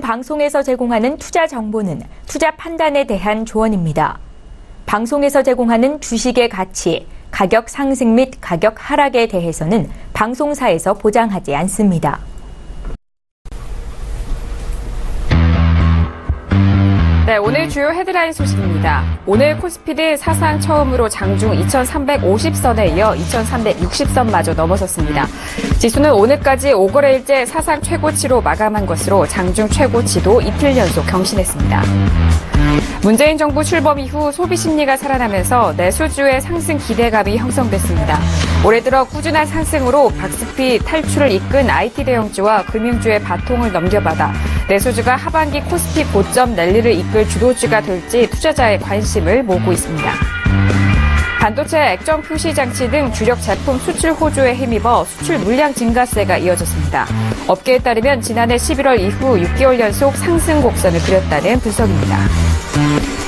방송에서 제공하는 투자 정보는 투자 판단에 대한 조언입니다. 방송에서 제공하는 주식의 가치, 가격 상승 및 가격 하락에 대해서는 방송사에서 보장하지 않습니다. 네, 오늘 주요 헤드라인 소식입니다. 오늘 코스피는 사상 처음으로 장중 2350선에 이어 2360선마저 넘어섰습니다. 지수는 오늘까지 5거래일째 사상 최고치로 마감한 것으로 장중 최고치도 이틀 연속 경신했습니다. 문재인 정부 출범 이후 소비 심리가 살아나면서 내수주의 상승 기대감이 형성됐습니다. 올해 들어 꾸준한 상승으로 박스피 탈출을 이끈 IT 대형주와 금융주의 바통을 넘겨받아 내수주가 하반기 코스피 고점 랠리를 이끌 주도주가 될지 투자자의 관심을 모으고 있습니다. 반도체 액정 표시 장치 등 주력 제품 수출 호조에 힘입어 수출 물량 증가세가 이어졌습니다. 업계에 따르면 지난해 11월 이후 6개월 연속 상승 곡선을 그렸다는 분석입니다.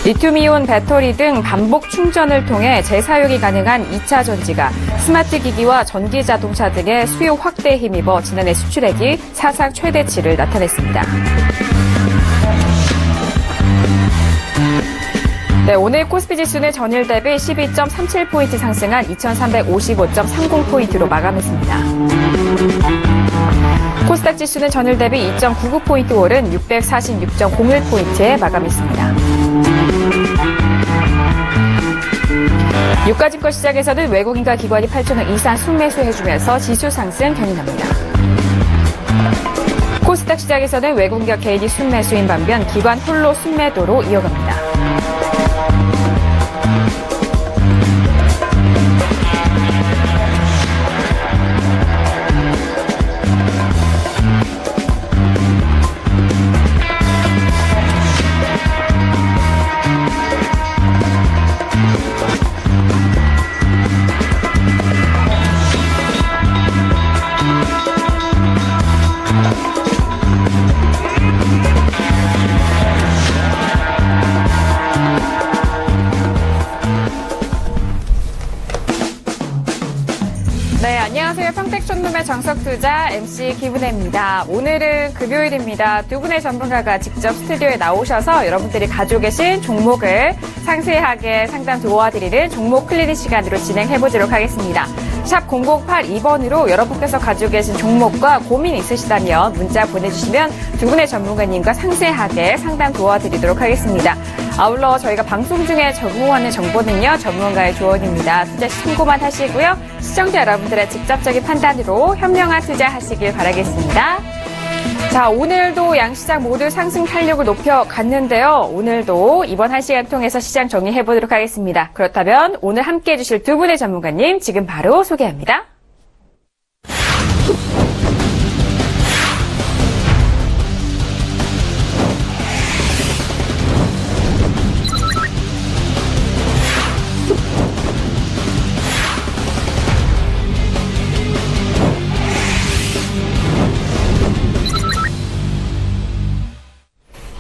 리튬이온 배터리 등 반복 충전을 통해 재사용이 가능한 2차 전지가 스마트 기기와 전기 자동차 등의 수요 확대에 힘입어 지난해 수출액이 사상 최대치를 나타냈습니다. 네, 오늘 코스피 지수는 전일 대비 12.37포인트 상승한 2355.30포인트로 마감했습니다. 코스닥 지수는 전일 대비 2.99포인트 오른 646.01포인트에 마감했습니다. 유가증권 시장에서는 외국인과 기관이 8천억 이상 순매수해주면서 지수 상승 견인합니다. 코스닥 시장에서는 외국인과 개인이 순매수인 반면 기관 홀로 순매도로 이어갑니다. 네, 안녕하세요. 평택촌룸의 정석투자 MC 김은혜입니다. 오늘은 금요일입니다. 두 분의 전문가가 직접 스튜디오에 나오셔서 여러분들이 가지고 계신 종목을 상세하게 상담 도와드리는 종목 클리닉 시간으로 진행해보도록 하겠습니다. 샵 0082번으로 여러분께서 가지고 계신 종목과 고민 있으시다면 문자 보내주시면 두 분의 전문가님과 상세하게 상담 도와드리도록 하겠습니다. 아울러 저희가 방송 중에 제공하는 정보는요, 전문가의 조언입니다. 투자 참고만 하시고요. 시청자 여러분들의 직접적인 판단으로 현명한 투자하시길 바라겠습니다. 자, 오늘도 양시장 모두 상승 탄력을 높여갔는데요. 오늘도 이번 1시간 통해서 시장 정리해보도록 하겠습니다. 그렇다면 오늘 함께해 주실 두 분의 전문가님 지금 바로 소개합니다.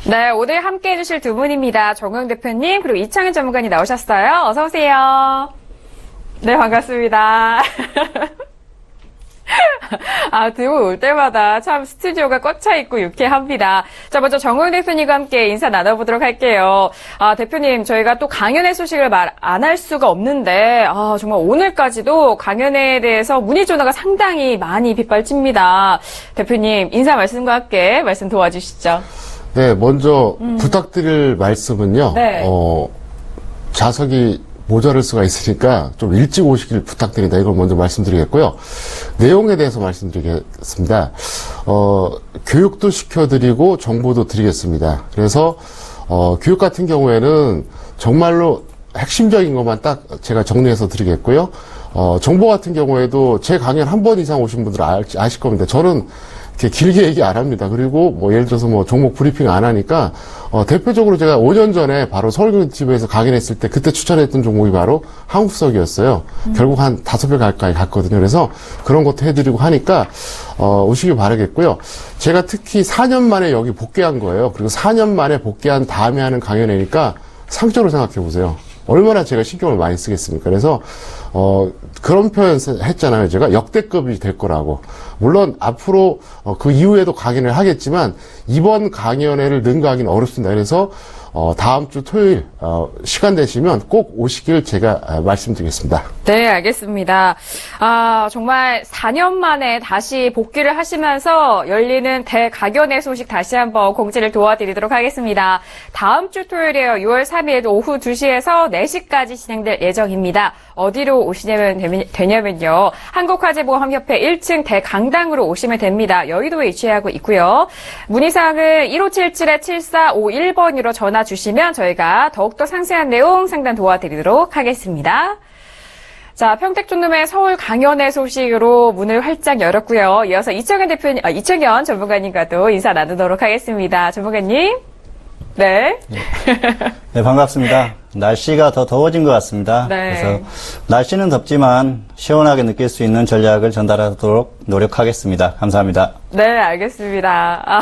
네, 오늘 함께 해주실 두 분입니다. 정우영 대표님, 그리고 이창현 전문가님 나오셨어요. 어서 오세요. 네, 반갑습니다. 두 분 올 때마다 참 스튜디오가 꽉 차 있고 유쾌합니다. 자, 먼저 정우영 대표님과 함께 인사 나눠보도록 할게요. 대표님, 저희가 또 강연회 소식을 말 안 할 수가 없는데, 정말 오늘까지도 강연회에 대해서 문의 전화가 상당히 많이 빗발칩니다. 대표님, 인사 말씀과 함께 말씀 도와주시죠. 네, 먼저 부탁드릴 말씀은요. 네. 좌석이 모자랄 수가 있으니까 좀 일찍 오시길 부탁드린다. 이걸 먼저 말씀드리겠고요. 내용에 대해서 말씀드리겠습니다. 교육도 시켜드리고 정보도 드리겠습니다. 그래서 교육 같은 경우에는 정말로 핵심적인 것만 딱 제가 정리해서 드리겠고요. 정보 같은 경우에도 제 강연 한 번 이상 오신 분들은 아실 겁니다. 저는 이렇게 길게 얘기 안 합니다. 그리고 예를 들어서 종목 브리핑 안 하니까 대표적으로 제가 5년 전에 바로 서울경제TV에서 강연했을 때 그때 추천했던 종목이 바로 한국석이었어요. 결국 한 5배 가까이 갔거든요. 그래서 그런 것도 해드리고 하니까 오시길 바라겠고요. 제가 특히 4년 만에 여기 복귀한 거예요. 그리고 4년 만에 복귀한 다음에 하는 강연회니까 상처로 생각해 보세요. 얼마나 제가 신경을 많이 쓰겠습니까? 그래서 그런 표현 했잖아요. 제가 역대급이 될 거라고. 물론 앞으로 그 이후에도 강연을 하겠지만 이번 강연회를 능가하기는 어렵습니다. 그래서 다음 주 토요일 시간 되시면 꼭 오시길 제가 말씀드리겠습니다. 네, 알겠습니다. 정말 4년 만에 다시 복귀를 하시면서 열리는 대가견회 소식 다시 한번 공지를 도와드리도록 하겠습니다. 다음 주 토요일이에요. 6월 3일 오후 2시에서 4시까지 진행될 예정입니다. 어디로 오시냐면 되냐면요. 한국화재보험협회 1층 대강당으로 오시면 됩니다. 여의도에 위치하고 있고요. 문의사항은 1577-7451번으로 전화 주시면 저희가 더욱더 상세한 내용 상담 도와드리도록 하겠습니다. 자, 평택촌놈의 서울 강연회 소식으로 문을 활짝 열었고요. 이어서 이청현 전문가님과도 인사 나누도록 하겠습니다. 전문가님. 네. 네, 반갑습니다. 날씨가 더 더워진 것 같습니다. 네. 그래서 날씨는 덥지만 시원하게 느낄 수 있는 전략을 전달하도록 노력하겠습니다. 감사합니다. 네, 알겠습니다.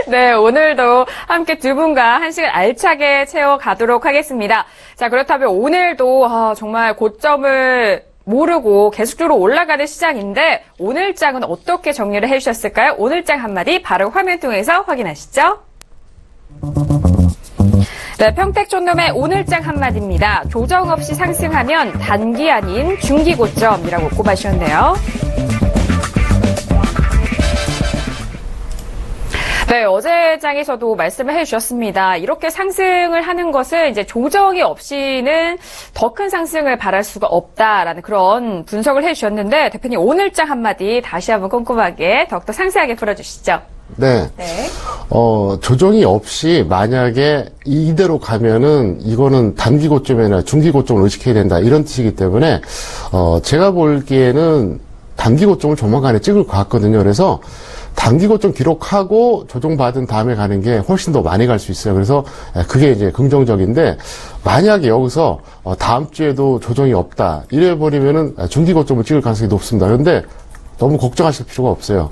네, 오늘도 함께 두 분과 한 시간 알차게 채워가도록 하겠습니다. 자, 그렇다면 오늘도 정말 고점을 모르고 계속적으로 올라가는 시장인데 오늘장은 어떻게 정리를 해주셨을까요? 오늘장 한마디 바로 화면 통해서 확인하시죠. 네, 평택촌놈의 오늘장 한마디입니다. 조정 없이 상승하면 단기 아닌 중기 고점이라고 꼽아주셨네요. 네, 어제 장에서도 말씀을 해주셨습니다. 이렇게 상승을 하는 것은 이제 조정이 없이는 더 큰 상승을 바랄 수가 없다라는 그런 분석을 해주셨는데 대표님 오늘장 한마디 다시 한번 꼼꼼하게 더욱더 상세하게 풀어주시죠. 네. 네. 조정이 없이 만약에 이대로 가면은 이거는 단기 고점이 아니라 중기 고점을 의식해야 된다 이런 뜻이기 때문에 제가 보기에는 단기 고점을 조만간에 찍을 것 같거든요. 그래서 단기 고점 기록하고 조정받은 다음에 가는 게 훨씬 더 많이 갈 수 있어요. 그래서 그게 이제 긍정적인데 만약에 여기서 다음 주에도 조정이 없다 이래버리면은 중기 고점을 찍을 가능성이 높습니다. 그런데 너무 걱정하실 필요가 없어요.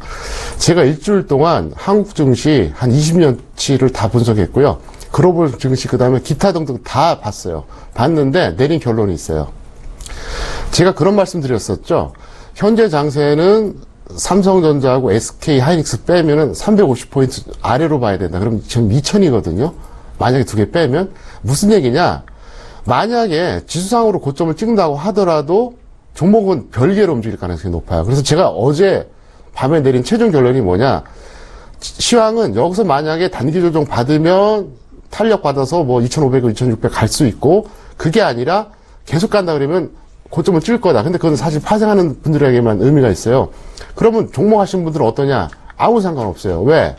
제가 일주일 동안 한국 증시 한 20년치를 다 분석했고요. 글로벌 증시 그다음에 기타 등등 다 봤어요. 봤는데 내린 결론이 있어요. 제가 그런 말씀 드렸었죠. 현재 장세는 삼성전자하고 SK 하이닉스 빼면은 350포인트 아래로 봐야 된다. 그럼 지금 2000이거든요. 만약에 두 개 빼면 무슨 얘기냐? 만약에 지수상으로 고점을 찍는다고 하더라도 종목은 별개로 움직일 가능성이 높아요. 그래서 제가 어제 밤에 내린 최종 결론이 뭐냐? 시황은 여기서 만약에 단기 조정 받으면 탄력 받아서 뭐 2,500, 2,600 갈 수 있고 그게 아니라 계속 간다 그러면 고점을 찍을 거다. 근데 그건 사실 파생하는 분들에게만 의미가 있어요. 그러면 종목 하시는 분들은 어떠냐? 아무 상관없어요. 왜?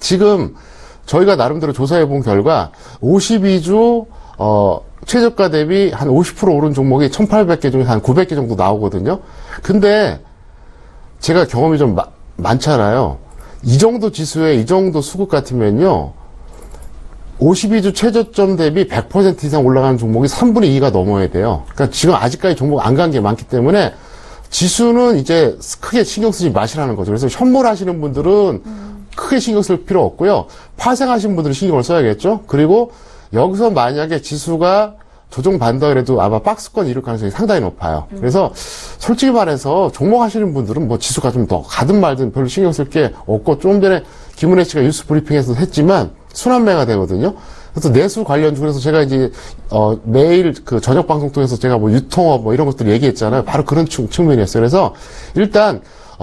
지금 저희가 나름대로 조사해 본 결과 52주 최저가 대비 한 50% 오른 종목이 1,800개 중에 한 900개 정도 나오거든요. 근데 제가 경험이 좀 많잖아요. 이 정도 지수에 이 정도 수급 같으면요. 52주 최저점 대비 100% 이상 올라가는 종목이 3분의 2가 넘어야 돼요. 그러니까 지금 아직까지 종목 안 간 게 많기 때문에 지수는 이제 크게 신경 쓰지 마시라는 거죠. 그래서 현물 하시는 분들은 크게 신경 쓸 필요 없고요. 파생하시는 분들은 신경을 써야겠죠. 그리고 여기서 만약에 지수가 조정받는다 그래도 아마 박스권 이룰 가능성이 상당히 높아요. 그래서 솔직히 말해서 종목 하시는 분들은 뭐 지수가 좀 더 가든 말든 별로 신경 쓸 게 없고 좀 전에 김은혜 씨가 뉴스 브리핑에서 했지만 순환매가 되거든요. 그래서 내수 관련 중에서 제가 이제 매일 그 저녁 방송 통해서 제가 뭐 유통업 뭐 이런 것들 얘기했잖아요. 바로 그런 측면이었어요. 그래서 일단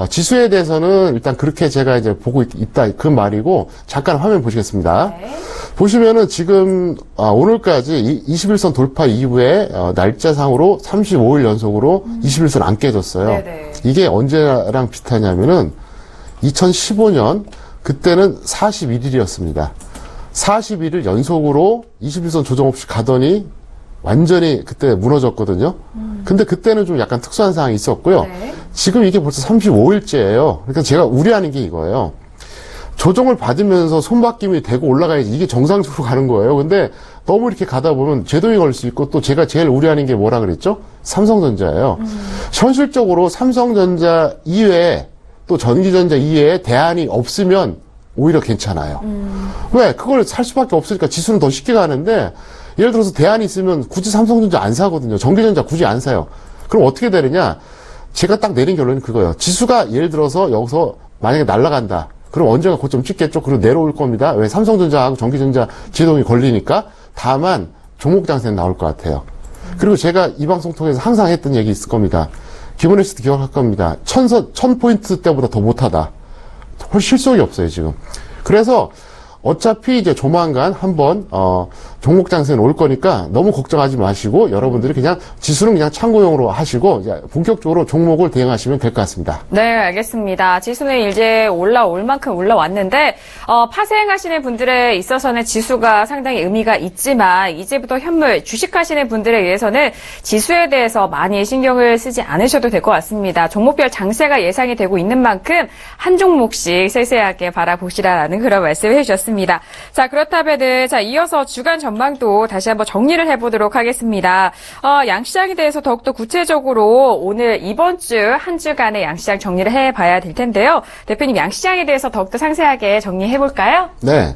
지수에 대해서는 일단 그렇게 제가 이제 보고 있다 그 말이고 잠깐 화면 보시겠습니다. 네. 보시면은 지금 오늘까지 21선 돌파 이후에 날짜상으로 35일 연속으로 21선 안 깨졌어요. 네네. 이게 언제랑 비슷하냐면은 2015년 그때는 41일이었습니다. 41일 연속으로 21선 조정 없이 가더니 완전히 그때 무너졌거든요. 근데 그때는 좀 약간 특수한 상황이 있었고요. 네. 지금 이게 벌써 35일째예요. 그러니까 제가 우려하는 게 이거예요. 조정을 받으면서 손바뀜이 되고 올라가야지 이게 정상적으로 가는 거예요. 근데 너무 이렇게 가다 보면 제동이 걸 수 있고 또 제가 제일 우려하는 게 뭐라 그랬죠? 삼성전자예요. 현실적으로 삼성전자 이외에 또 전기전자 이외에 대안이 없으면 오히려 괜찮아요. 왜? 그걸 살 수밖에 없으니까 지수는 더 쉽게 가는데 예를 들어서 대안이 있으면 굳이 삼성전자 안 사거든요. 전기전자 굳이 안 사요. 그럼 어떻게 되느냐? 제가 딱 내린 결론이 그거예요. 지수가 예를 들어서 여기서 만약에 날아간다. 그럼 언젠가 고점 찍겠죠. 그리고 내려올 겁니다. 왜? 삼성전자하고 전기전자 제동이 걸리니까. 다만 종목 장세는 나올 것 같아요. 그리고 제가 이 방송 통해서 항상 했던 얘기 있을 겁니다. 김은혜 씨도 기억할 겁니다. 1000포인트 때보다 더 못하다. 훨씬 실속이 없어요, 지금. 그래서 어차피 이제 조만간 한번 종목 장세는 올 거니까 너무 걱정하지 마시고 여러분들이 그냥 지수는 그냥 참고용으로 하시고 이제 본격적으로 종목을 대응하시면 될 것 같습니다. 네, 알겠습니다. 지수는 이제 올라올 만큼 올라왔는데 파생하시는 분들에 있어서는 지수가 상당히 의미가 있지만 이제부터 현물 주식하시는 분들에 의해서는 지수에 대해서 많이 신경을 쓰지 않으셔도 될 것 같습니다. 종목별 장세가 예상이 되고 있는 만큼 한 종목씩 세세하게 바라보시라라는 그런 말씀을 해주셨습니다. 자, 그렇다면은 이어서 주간 전망도 다시 한번 정리를 해보도록 하겠습니다. 양시장에 대해서 더욱더 구체적으로 오늘 이번 주 한 주간의 양시장 정리를 해봐야 될 텐데요. 대표님 양시장에 대해서 더욱더 상세하게 정리해볼까요? 네,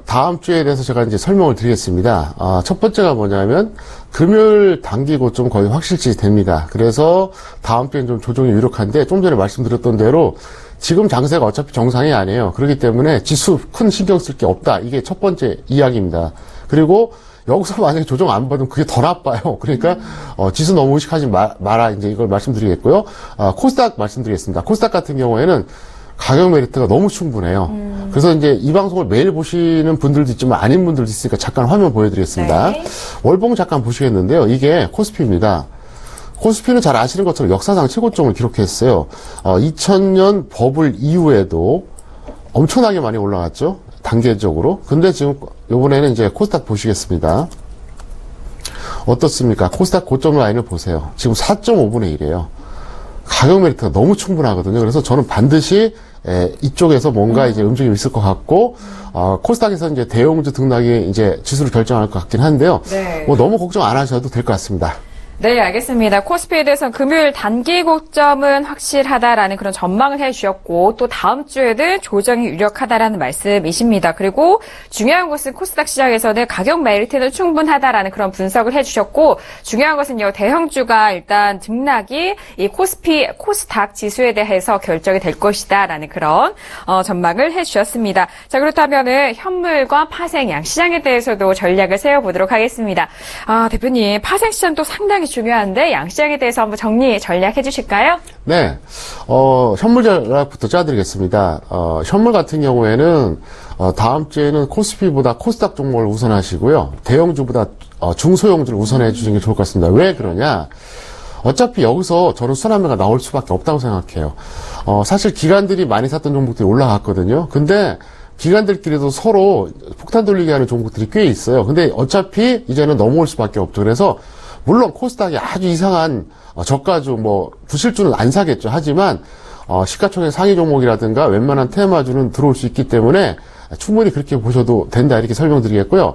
다음 주에 대해서 제가 이제 설명을 드리겠습니다. 첫 번째가 뭐냐면 금요일 단기 고점 거의 확실시 됩니다. 그래서 다음 주엔 좀 조정이 유력한데 좀 전에 말씀드렸던 대로 지금 장세가 어차피 정상이 아니에요. 그렇기 때문에 지수 큰 신경 쓸 게 없다. 이게 첫 번째 이야기입니다. 그리고 여기서 만약에 조정 안 받으면 그게 더 나빠요. 그러니까 지수 너무 의식하지 마라. 이제 이걸 말씀드리겠고요. 코스닥 말씀드리겠습니다. 코스닥 같은 경우에는 가격 메리트가 너무 충분해요. 그래서 이제 이 방송을 매일 보시는 분들도 있지만 아닌 분들도 있으니까 잠깐 화면 보여드리겠습니다. 네. 월봉 잠깐 보시겠는데요. 이게 코스피입니다. 코스피는 잘 아시는 것처럼 역사상 최고점을 기록했어요. 2000년 버블 이후에도 엄청나게 많이 올라갔죠. 단계적으로. 근데 지금 이번에는 이제 코스닥 보시겠습니다. 어떻습니까? 코스닥 고점 라인을 보세요. 지금 4.5분의 1이에요. 가격 메리트가 너무 충분하거든요. 그래서 저는 반드시 이쪽에서 뭔가 이제 움직임이 있을 것 같고, 코스닥에서 이제 대형주 등락이 이제 지수를 결정할 것 같긴 한데요. 네. 뭐 너무 걱정 안 하셔도 될 것 같습니다. 네, 알겠습니다. 코스피에 대해서는 금요일 단기 고점은 확실하다라는 그런 전망을 해주셨고 또 다음 주에는 조정이 유력하다라는 말씀이십니다. 그리고 중요한 것은 코스닥 시장에서는 가격 메리트는 충분하다라는 그런 분석을 해주셨고 중요한 것은요. 대형주가 일단 등락이 이 코스닥 지수에 대해서 결정이 될 것이다라는 그런 전망을 해주셨습니다. 자, 그렇다면은 현물과 파생 양시장에 대해서도 전략을 세워보도록 하겠습니다. 대표님, 파생 시장도 상당히 중요한데 양시장에 대해서 한번 정리 전략해 주실까요? 네, 현물 전략부터 짜드리겠습니다. 현물 같은 경우에는 다음 주에는 코스피보다 코스닥 종목을 우선하시고요. 대형주보다 중소형주를 우선해 주시는 게 좋을 것 같습니다. 왜 그러냐? 어차피 여기서 저는 순환매가 나올 수밖에 없다고 생각해요. 사실 기관들이 많이 샀던 종목들이 올라갔거든요. 근데 기관들끼리도 서로 폭탄 돌리게 하는 종목들이 꽤 있어요. 근데 어차피 이제는 넘어올 수밖에 없죠. 그래서 물론 코스닥이 아주 이상한 저가주 부실주는 안 사겠죠. 하지만 시가총액 상위 종목이라든가 웬만한 테마주는 들어올 수 있기 때문에 충분히 그렇게 보셔도 된다 이렇게 설명드리겠고요.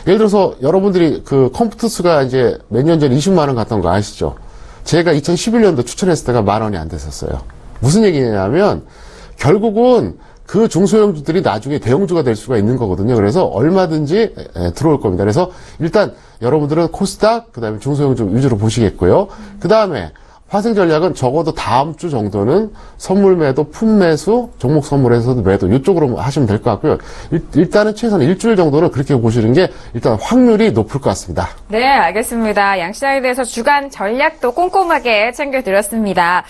예를 들어서 여러분들이 그 컴퓨터스가 이제 몇 년 전에 20만 원 갔던 거 아시죠? 제가 2011년도 추천했을 때가 10,000원이 안 됐었어요. 무슨 얘기냐면 결국은 그 중소형주들이 나중에 대형주가 될 수가 있는 거거든요. 그래서 얼마든지 들어올 겁니다. 그래서 일단 여러분들은 코스닥, 그 다음에 중소형주 위주로 보시겠고요. 그 다음에 파생 전략은 적어도 다음 주 정도는 선물 매도, 품 매수, 종목 선물에서도 매도 이쪽으로 하시면 될 것 같고요. 일단은 최소한 일주일 정도는 그렇게 보시는 게 일단 확률이 높을 것 같습니다. 네, 알겠습니다. 양시장에 대해서 주간 전략도 꼼꼼하게 챙겨드렸습니다.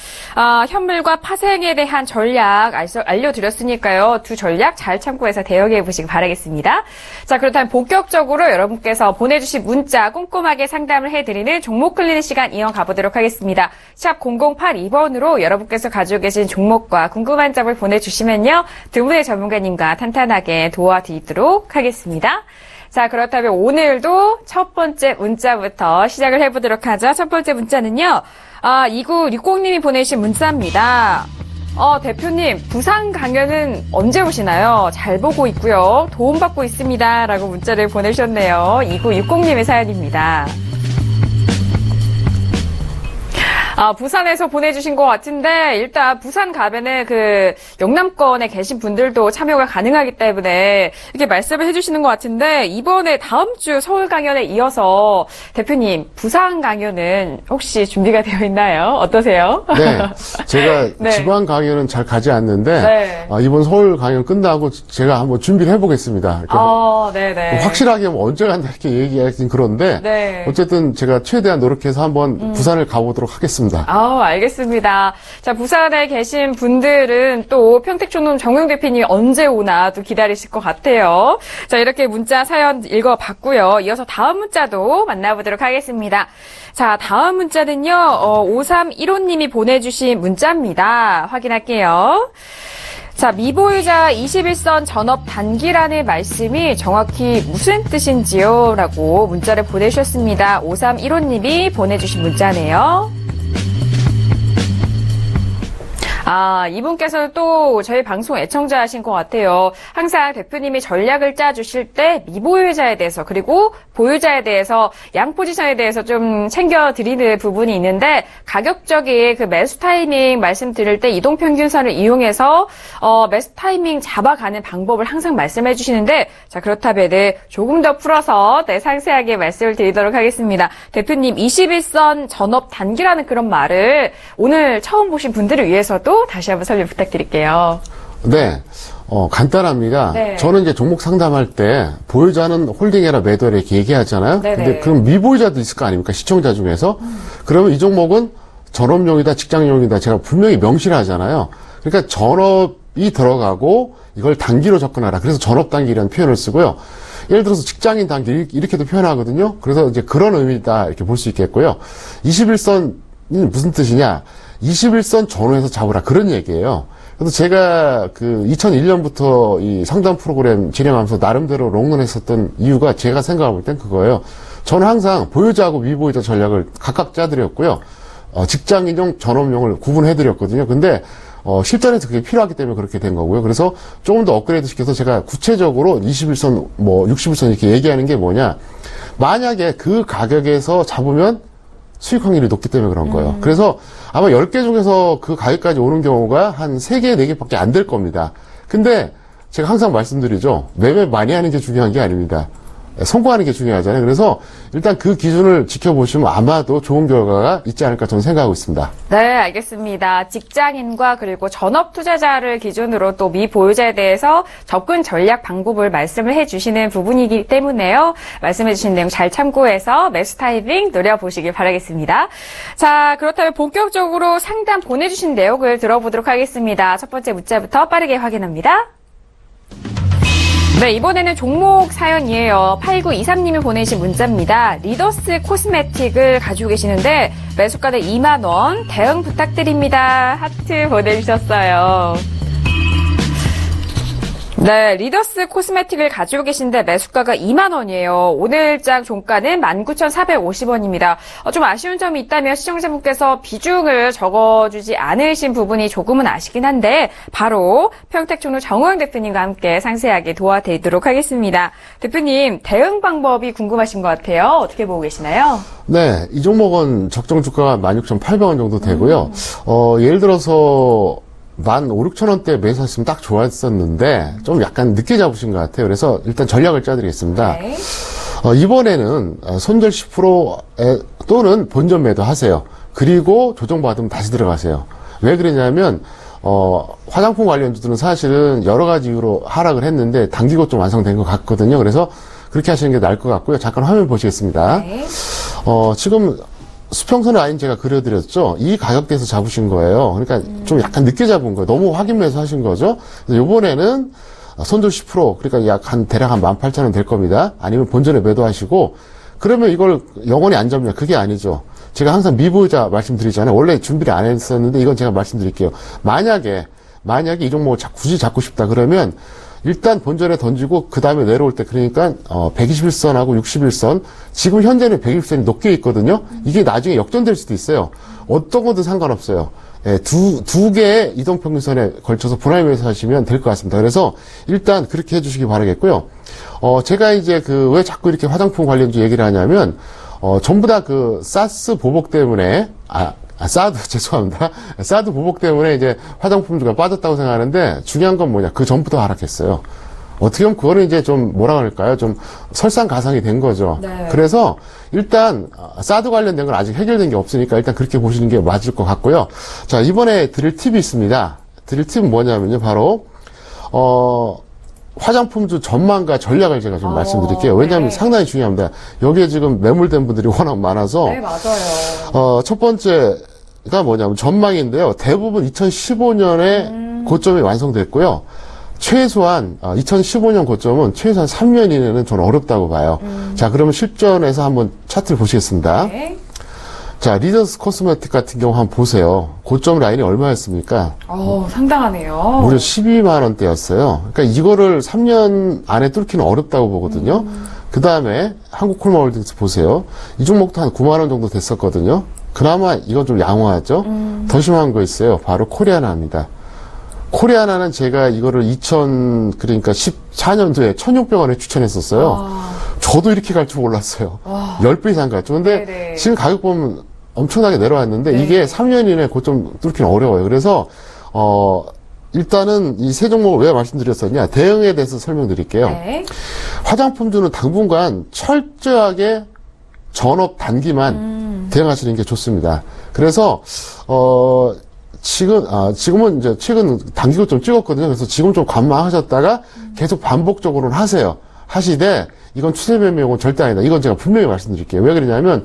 현물과 파생에 대한 전략 알려드렸으니까요. 두 전략 잘 참고해서 대응해 보시기 바라겠습니다. 자, 그렇다면 본격적으로 여러분께서 보내주신 문자 꼼꼼하게 상담을 해드리는 종목 클리닉 시간 이어가 보도록 하겠습니다. 샵 0082번으로 여러분께서 가지고 계신 종목과 궁금한 점을 보내주시면요. 두 분의 전문가님과 탄탄하게 도와드리도록 하겠습니다. 자, 그렇다면 오늘도 첫 번째 문자부터 시작을 해보도록 하죠. 첫 번째 문자는요. 2960님이 보내주신 문자입니다. 대표님, 부산 강연은 언제 오시나요? 잘 보고 있고요. 도움받고 있습니다. 라고 문자를 보내주셨네요. 2960님의 사연입니다. 부산에서 보내주신 것 같은데, 일단 부산 가면은 그 영남권에 계신 분들도 참여가 가능하기 때문에 이렇게 말씀을 해주시는 것 같은데, 이번에 다음 주 서울 강연에 이어서 대표님, 부산 강연은 혹시 준비가 되어 있나요? 어떠세요? 네. 제가 네. 지방 강연은 잘 가지 않는데, 네. 이번 서울 강연 끝나고 제가 한번 준비를 해보겠습니다. 네네. 확실하게 뭐 언제 간다 이렇게 얘기하긴 그런데, 네. 어쨌든 제가 최대한 노력해서 한번 부산을 가보도록 하겠습니다. 알겠습니다. 자, 부산에 계신 분들은 또 평택초놈 정우영 대표님이 언제 오나 또 기다리실 것 같아요. 자, 이렇게 문자 사연 읽어봤고요. 이어서 다음 문자도 만나보도록 하겠습니다. 자, 다음 문자는요, 5315님이 보내주신 문자입니다. 확인할게요. 자, 미보유자 21선 전업 단기라는 말씀이 정확히 무슨 뜻인지요? 라고 문자를 보내주셨습니다. 5315님이 보내주신 문자네요. 이분께서는 또 저희 방송 애청자이신 것 같아요. 항상 대표님이 전략을 짜주실 때 미보유자에 대해서 그리고 보유자에 대해서 양 포지션에 대해서 좀 챙겨드리는 부분이 있는데 가격적인 그 매수 타이밍 말씀드릴 때 이동평균선을 이용해서 매수 타이밍 잡아가는 방법을 항상 말씀해 주시는데 자 그렇다면 조금 더 풀어서 상세하게 말씀을 드리도록 하겠습니다. 대표님 21선 전업 단기라는 그런 말을 오늘 처음 보신 분들을 위해서도 다시 한번 설명 부탁드릴게요. 네. 간단합니다. 네. 저는 이제 종목 상담할 때 보유자는 홀딩해라 매도해라 이렇게 얘기하잖아요. 네네. 근데 그럼 미보유자도 있을 거 아닙니까? 시청자 중에서. 그러면 이 종목은 전업용이다, 직장용이다. 제가 분명히 명시를 하잖아요. 그러니까 전업이 들어가고 이걸 단기로 접근하라. 그래서 전업 단기라는 표현을 쓰고요. 예를 들어서 직장인 단기 이렇게도 표현하거든요. 그래서 이제 그런 의미다 이렇게 볼 수 있겠고요. 21선이 무슨 뜻이냐? 21선 전후에서 잡으라 그런 얘기예요. 그래서 제가 그 2001년부터 이 상담 프로그램 진행하면서 나름대로 롱런했었던 이유가 제가 생각해 볼 땐 그거예요. 저는 항상 보유자하고 미보유자 전략을 각각 짜드렸고요. 직장인용, 전업용을 구분해드렸거든요. 근데 실전에서 그게 필요하기 때문에 그렇게 된 거고요. 그래서 조금 더 업그레이드 시켜서 제가 구체적으로 21선, 60일선 이렇게 얘기하는 게 뭐냐. 만약에 그 가격에서 잡으면 수익 확률이 높기 때문에 그런 거예요. 그래서 아마 10개 중에서 그 가격까지 오는 경우가 한 3개, 4개밖에 안 될 겁니다. 근데 제가 항상 말씀드리죠. 매매 많이 하는 게 중요한 게 아닙니다. 성공하는 게 중요하잖아요. 그래서 일단 그 기준을 지켜보시면 아마도 좋은 결과가 있지 않을까 저는 생각하고 있습니다. 네, 알겠습니다. 직장인과 그리고 전업 투자자를 기준으로 또 미보유자에 대해서 접근 전략 방법을 말씀을 해주시는 부분이기 때문에요. 말씀해주신 내용 잘 참고해서 매수 타이밍 노려보시길 바라겠습니다. 자, 그렇다면 본격적으로 상담 보내주신 내용을 들어보도록 하겠습니다. 첫 번째 문자부터 빠르게 확인합니다. 네, 이번에는 종목 사연이에요. 8923님이 보내신 문자입니다. 리더스 코스메틱을 가지고 계시는데 매수가는 2만 원, 대응 부탁드립니다. 하트 보내주셨어요. 네, 리더스 코스메틱을 가지고 계신데 매수가가 2만 원이에요. 오늘장 종가는 19,450원입니다. 좀 아쉬운 점이 있다면 시청자분께서 비중을 적어주지 않으신 부분이 조금은 아쉽긴 한데 바로 평택초노 정우영 대표님과 함께 상세하게 도와드리도록 하겠습니다. 대표님, 대응 방법이 궁금하신 것 같아요. 어떻게 보고 계시나요? 네, 이 종목은 적정 주가가 16,800원 정도 되고요. 예를 들어서 15,000~16,000원대 매수했으면 딱 좋았었는데 좀 약간 늦게 잡으신 것 같아요. 그래서 일단 전략을 짜드리겠습니다. 네. 이번에는 손절 10% 또는 본전 매도 하세요. 그리고 조정받으면 다시 들어가세요. 왜 그러냐면 화장품 관련주들은 사실은 여러 가지 이유로 하락을 했는데 단기고 좀 완성된 것 같거든요. 그래서 그렇게 하시는 게 나을 것 같고요. 잠깐 화면 보시겠습니다. 네. 지금 수평선 라인 제가 그려드렸죠. 이 가격대에서 잡으신 거예요. 그러니까 좀 약간 늦게 잡은 거예요. 너무 확인 매수 하신 거죠. 그래서 이번에는 손절 10% 그러니까 약 한 대략 한 18,000원 될 겁니다. 아니면 본전에 매도하시고 그러면 이걸 영원히 안 잡냐? 그게 아니죠. 제가 항상 미보유자 말씀드리잖아요. 원래 준비를 안 했었는데 이건 제가 말씀드릴게요. 만약에 이 종목을 굳이 잡고 싶다 그러면 일단 본전에 던지고 그 다음에 내려올 때 그러니까 121선하고 61선 지금 현재는 120선이 높게 있거든요. 이게 나중에 역전될 수도 있어요. 어떤 것도 상관없어요. 예, 두 개의 이동평균선에 걸쳐서 분할 매수하시면 될 것 같습니다. 그래서 일단 그렇게 해주시기 바라겠고요. 제가 이제 왜 자꾸 이렇게 화장품 관련주 얘기를 하냐면 전부 다 그 사스 보복 때문에 사드, 죄송합니다. 사드 보복 때문에 이제 화장품주가 빠졌다고 생각하는데 중요한 건 뭐냐. 그 전부터 하락했어요. 어떻게 보면 그거는 이제 좀 뭐라 그럴까요? 좀 설상가상이 된 거죠. 네. 그래서 일단 사드 관련된 건 아직 해결된 게 없으니까 일단 그렇게 보시는 게 맞을 것 같고요. 자, 이번에 드릴 팁이 있습니다. 드릴 팁은 뭐냐면요. 바로 화장품주 전망과 전략을 제가 좀 말씀드릴게요. 왜냐하면 네. 상당히 중요합니다. 여기에 지금 매몰된 분들이 워낙 많아서 네, 맞아요. 첫 번째가 뭐냐면 전망인데요. 대부분 2015년에 고점이 완성됐고요. 최소한 2015년 고점은 최소한 3년 이내는 저는 어렵다고 봐요. 자, 그러면 실전에서 한번 차트를 보시겠습니다. 네. 자, 리더스 코스메틱 같은 경우 한번 보세요. 고점 라인이 얼마였습니까? 상당하네요. 무려 12만 원대였어요. 그러니까 이거를 3년 안에 뚫기는 어렵다고 보거든요. 그 다음에 한국콜마홀딩스 보세요. 이 종목도 한 9만 원 정도 됐었거든요. 그나마 이건 좀 양호하죠. 더 심한 거 있어요. 바로 코리아나입니다. 코리아나는 제가 이거를 그러니까 14년도에 1,600원에 추천했었어요. 저도 이렇게 갈 줄 몰랐어요. 10배 이상 갔죠. 근데 네네. 지금 가격 보면 엄청나게 내려왔는데 네. 이게 3년 이내에 고점 뚫기는 어려워요. 그래서 일단은 이 세 종목을 왜 말씀드렸었냐. 대응에 대해서 설명드릴게요. 네. 화장품주는 당분간 철저하게 전업 단기만 대응하시는 게 좋습니다. 그래서 지금은 이제 최근 단기고 좀 찍었거든요. 그래서 지금 좀 관망하셨다가 계속 반복적으로는 하시되 이건 추세 변명은 절대 아니다. 이건 제가 분명히 말씀드릴게요. 왜 그러냐면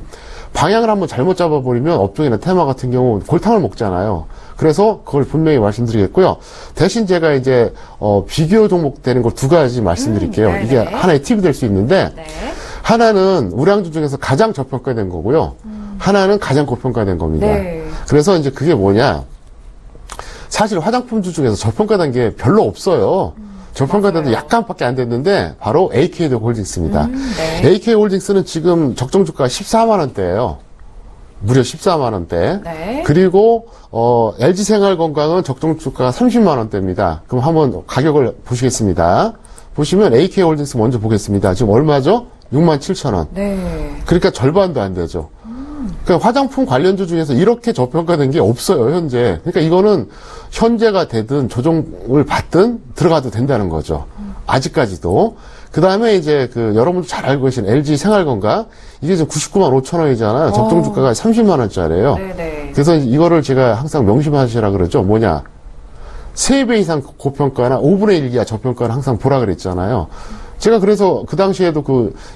방향을 한번 잘못 잡아버리면 업종이나 테마 같은 경우 골탕을 먹잖아요. 그래서 그걸 분명히 말씀드리겠고요. 대신 제가 이제 비교 종목 되는 걸 두 가지 말씀드릴게요. 네네. 이게 하나의 팁이 될 수 있는데 네. 하나는 우량주 중에서 가장 저평가된 거고요. 하나는 가장 고평가된 겁니다. 네. 그래서 이제 그게 뭐냐. 사실 화장품주 중에서 저평가된 게 별로 없어요. 저평가돼도 맞아요. 약간밖에 안 됐는데 바로 AK 홀딩스입니다. 네. AK 홀딩스는 지금 적정 주가가 14만 원대예요. 무려 14만 원대. 네. 그리고 LG 생활건강은 적정 주가가 30만 원대입니다. 그럼 한번 가격을 보시겠습니다. 보시면 AK 홀딩스 먼저 보겠습니다. 지금 얼마죠? 6만 7천 원. 네. 그러니까 절반도 안 되죠. 그러니까 화장품 관련주 중에서 이렇게 저평가된 게 없어요, 현재. 그러니까 이거는 현재가 되든 조정을 받든 들어가도 된다는 거죠. 아직까지도. 그 다음에 이제 여러분도 잘 알고 계신 LG 생활건강. 이게 지금 99만 5천 원이잖아요. 적정 주가가 30만 원짜리예요. 네네. 그래서 이거를 제가 항상 명심하시라 그러죠. 뭐냐. 3배 이상 고평가나 5분의 1 이하 저평가는 항상 보라 그랬잖아요. 제가 그래서 그 당시에도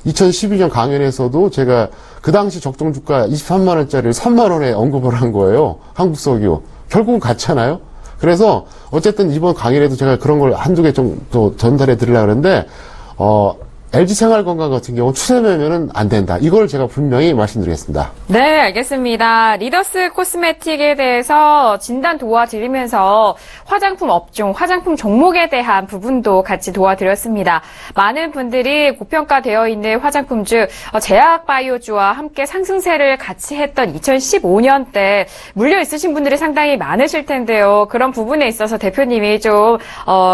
2012년 강연에서도 제가 그 당시 적정 주가 23만 원짜리를 3만 원에 언급을 한 거예요. 한국석유. 결국은 같잖아요. 그래서 어쨌든 이번 강연에도 제가 그런 걸 한두 개 정도 전달해 드리려고 하는데 LG 생활건강 같은 경우는 추세면은 안 된다. 이걸 제가 분명히 말씀드리겠습니다. 네, 알겠습니다. 리더스 코스메틱에 대해서 진단 도와드리면서 화장품 업종, 화장품 종목에 대한 부분도 같이 도와드렸습니다. 많은 분들이 고평가되어 있는 화장품주, 제약바이오주와 함께 상승세를 같이 했던 2015년 때 물려 있으신 분들이 상당히 많으실 텐데요. 그런 부분에 있어서 대표님이 좀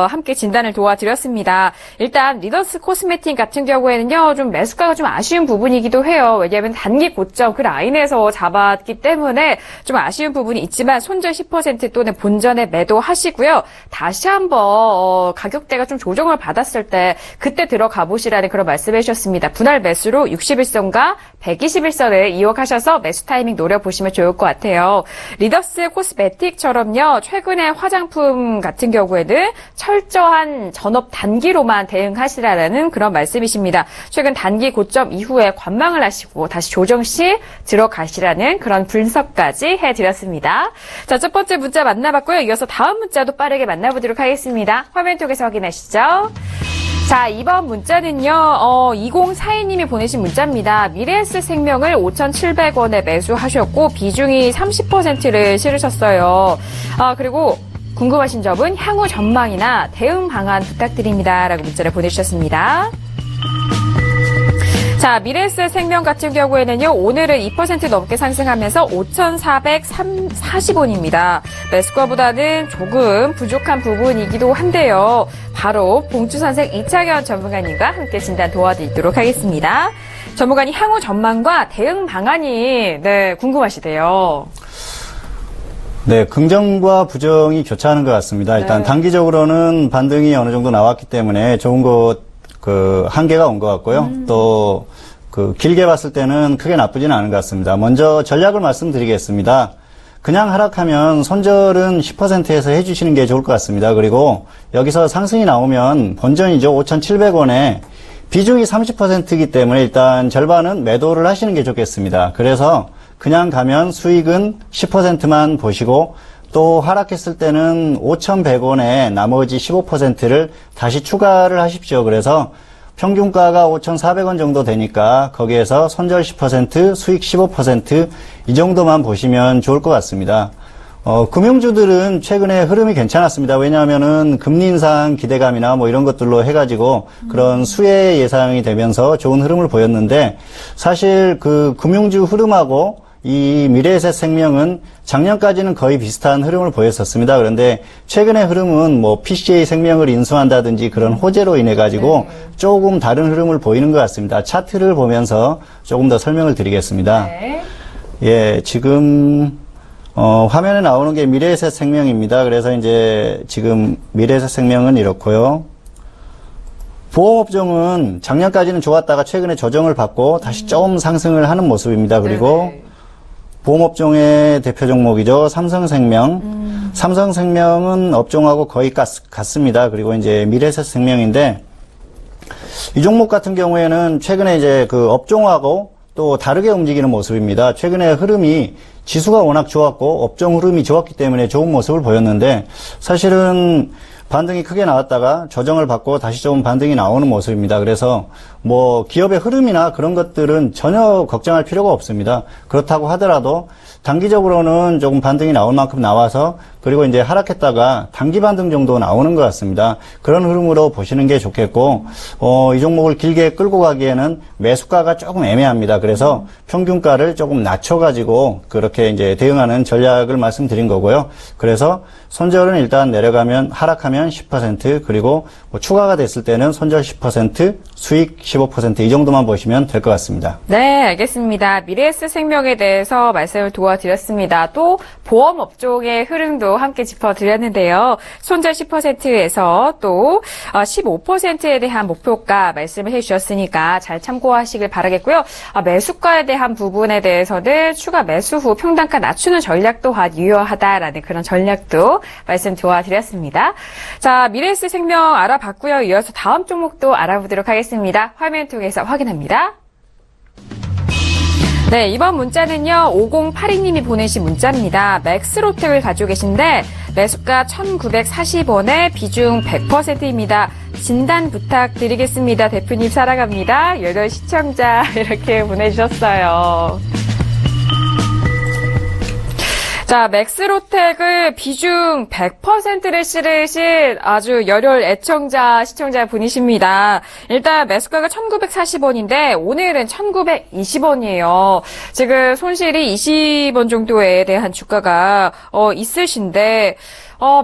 함께 진단을 도와드렸습니다. 일단 리더스 코스메틱 같은 경우에는요, 좀 매수가가 좀 아쉬운 부분이기도 해요. 왜냐하면 단기 고점 그 라인에서 잡았기 때문에 좀 아쉬운 부분이 있지만 손절 10% 또는 본전에 매도하시고요. 다시 한번 가격대가 좀 조정을 받았을 때 그때 들어가 보시라는 그런 말씀해 주셨습니다. 분할 매수로 61선과 121선을 이용하셔서 매수 타이밍 노려보시면 좋을 것 같아요. 리더스 코스메틱처럼요, 최근에 화장품 같은 경우에는 철저한 전업 단기로만 대응하시라는 그런 말씀이십니다. 최근 단기 고점 이후에 관망을 하시고 다시 조정 시 들어가시라는 그런 분석까지 해드렸습니다. 자, 첫 번째 문자 만나봤고요. 이어서 다음 문자도 빠르게 만나보도록 하겠습니다. 화면 통해서 확인하시죠. 자, 이번 문자는요, 2042님이 보내신 문자입니다. 미래에셋 생명을 5,700원에 매수하셨고, 비중이 30%를 실으셨어요. 그리고 궁금하신 점은 향후 전망이나 대응 방안 부탁드립니다. 라고 문자를 보내주셨습니다. 자, 미래에셋 생명 같은 경우에는요, 오늘은 2% 넘게 상승하면서 5,440원입니다. 매수가보다는 조금 부족한 부분이기도 한데요. 바로 봉투선생 이창현 전문가님과 함께 진단 도와드리도록 하겠습니다. 전문가님 향후 전망과 대응 방안이 궁금하시대요. 네, 긍정과 부정이 교차하는 것 같습니다. 일단 네. 단기적으로는 반등이 어느 정도 나왔기 때문에 좋은 한계가 온 것 같고요. 또 길게 봤을 때는 크게 나쁘지는 않은 것 같습니다. 먼저 전략을 말씀드리겠습니다. 그냥 하락하면 손절은 10%에서 해주시는 게 좋을 것 같습니다. 그리고 여기서 상승이 나오면 본전이죠. 5,700원에 비중이 30%이기 때문에 일단 절반은 매도를 하시는 게 좋겠습니다. 그래서 그냥 가면 수익은 10%만 보시고 또 하락했을 때는 5,100원에 나머지 15%를 다시 추가를 하십시오. 그래서 평균가가 5,400원 정도 되니까 거기에서 손절 10%, 수익 15% 이 정도만 보시면 좋을 것 같습니다. 금융주들은 최근에 흐름이 괜찮았습니다. 왜냐하면은 금리 인상 기대감이나 뭐 이런 것들로 해가지고 그런 수혜 예상이 되면서 좋은 흐름을 보였는데 사실 금융주 흐름하고 이 미래에셋생명은 작년까지는 거의 비슷한 흐름을 보였었습니다. 그런데 최근의 흐름은 뭐 PCA 생명을 인수한다든지 그런 호재로 인해 가지고 조금 다른 흐름을 보이는 것 같습니다. 차트를 보면서 조금 더 설명을 드리겠습니다. 네. 예, 지금 화면에 나오는 게 미래에셋생명입니다. 그래서 이제 지금 미래에셋생명은 이렇고요. 보험업종은 작년까지는 좋았다가 최근에 조정을 받고 다시 좀 상승을 하는 모습입니다. 그리고 보험업종의 대표 종목이죠. 삼성생명. 삼성생명은 업종하고 거의 같습니다. 그리고 이제 미래에셋생명인데 이 종목 같은 경우에는 최근에 이제 업종하고 또 다르게 움직이는 모습입니다. 최근에 흐름이 지수가 워낙 좋았고 업종 흐름이 좋았기 때문에 좋은 모습을 보였는데 사실은 반등이 크게 나왔다가 조정을 받고 다시 좀 반등이 나오는 모습입니다. 그래서 뭐 기업의 흐름이나 그런 것들은 전혀 걱정할 필요가 없습니다. 그렇다고 하더라도 단기적으로는 조금 반등이 나올 만큼 나와서 그리고 이제 하락했다가 단기 반등 정도 나오는 것 같습니다. 그런 흐름으로 보시는 게 좋겠고 이 종목을 길게 끌고 가기에는 매수가가 조금 애매합니다. 그래서 평균가를 조금 낮춰가지고 그렇게 이제 대응하는 전략을 말씀드린 거고요. 그래서 손절은 일단 내려가면 하락하면 10% 그리고 뭐 추가가 됐을 때는 손절 10% 수익 15% 이 정도만 보시면 될 것 같습니다. 네, 알겠습니다. 미래에셋생명에 대해서 말씀을 도와드렸습니다. 또 보험 업종의 흐름도 함께 짚어드렸는데요. 손절 10%에서 또 15%에 대한 목표가 말씀을 해주셨으니까 잘 참고하시길 바라겠고요. 매수가에 대한 부분에 대해서는 추가 매수 후 평단가 낮추는 전략 또한 유효하다라는 그런 전략도 말씀 도와드렸습니다. 자, 미래에셋생명 알아봤고요. 이어서 다음 종목도 알아보도록 하겠습니다. 화면 통해서 확인합니다. 네, 이번 문자는요, 5082님이 보내신 문자입니다. 맥스로텍을 가지고 계신데, 매수가 1,940원에 비중 100%입니다. 진단 부탁드리겠습니다. 대표님 사랑합니다. 8 시청자, 이렇게 보내주셨어요. 자, 맥스로텍을 비중 100%를 실으신 아주 열혈 애청자, 시청자 분이십니다. 일단 매수가가 1,940원인데 오늘은 1,920원이에요. 지금 손실이 20원 정도에 대한 주가가 있으신데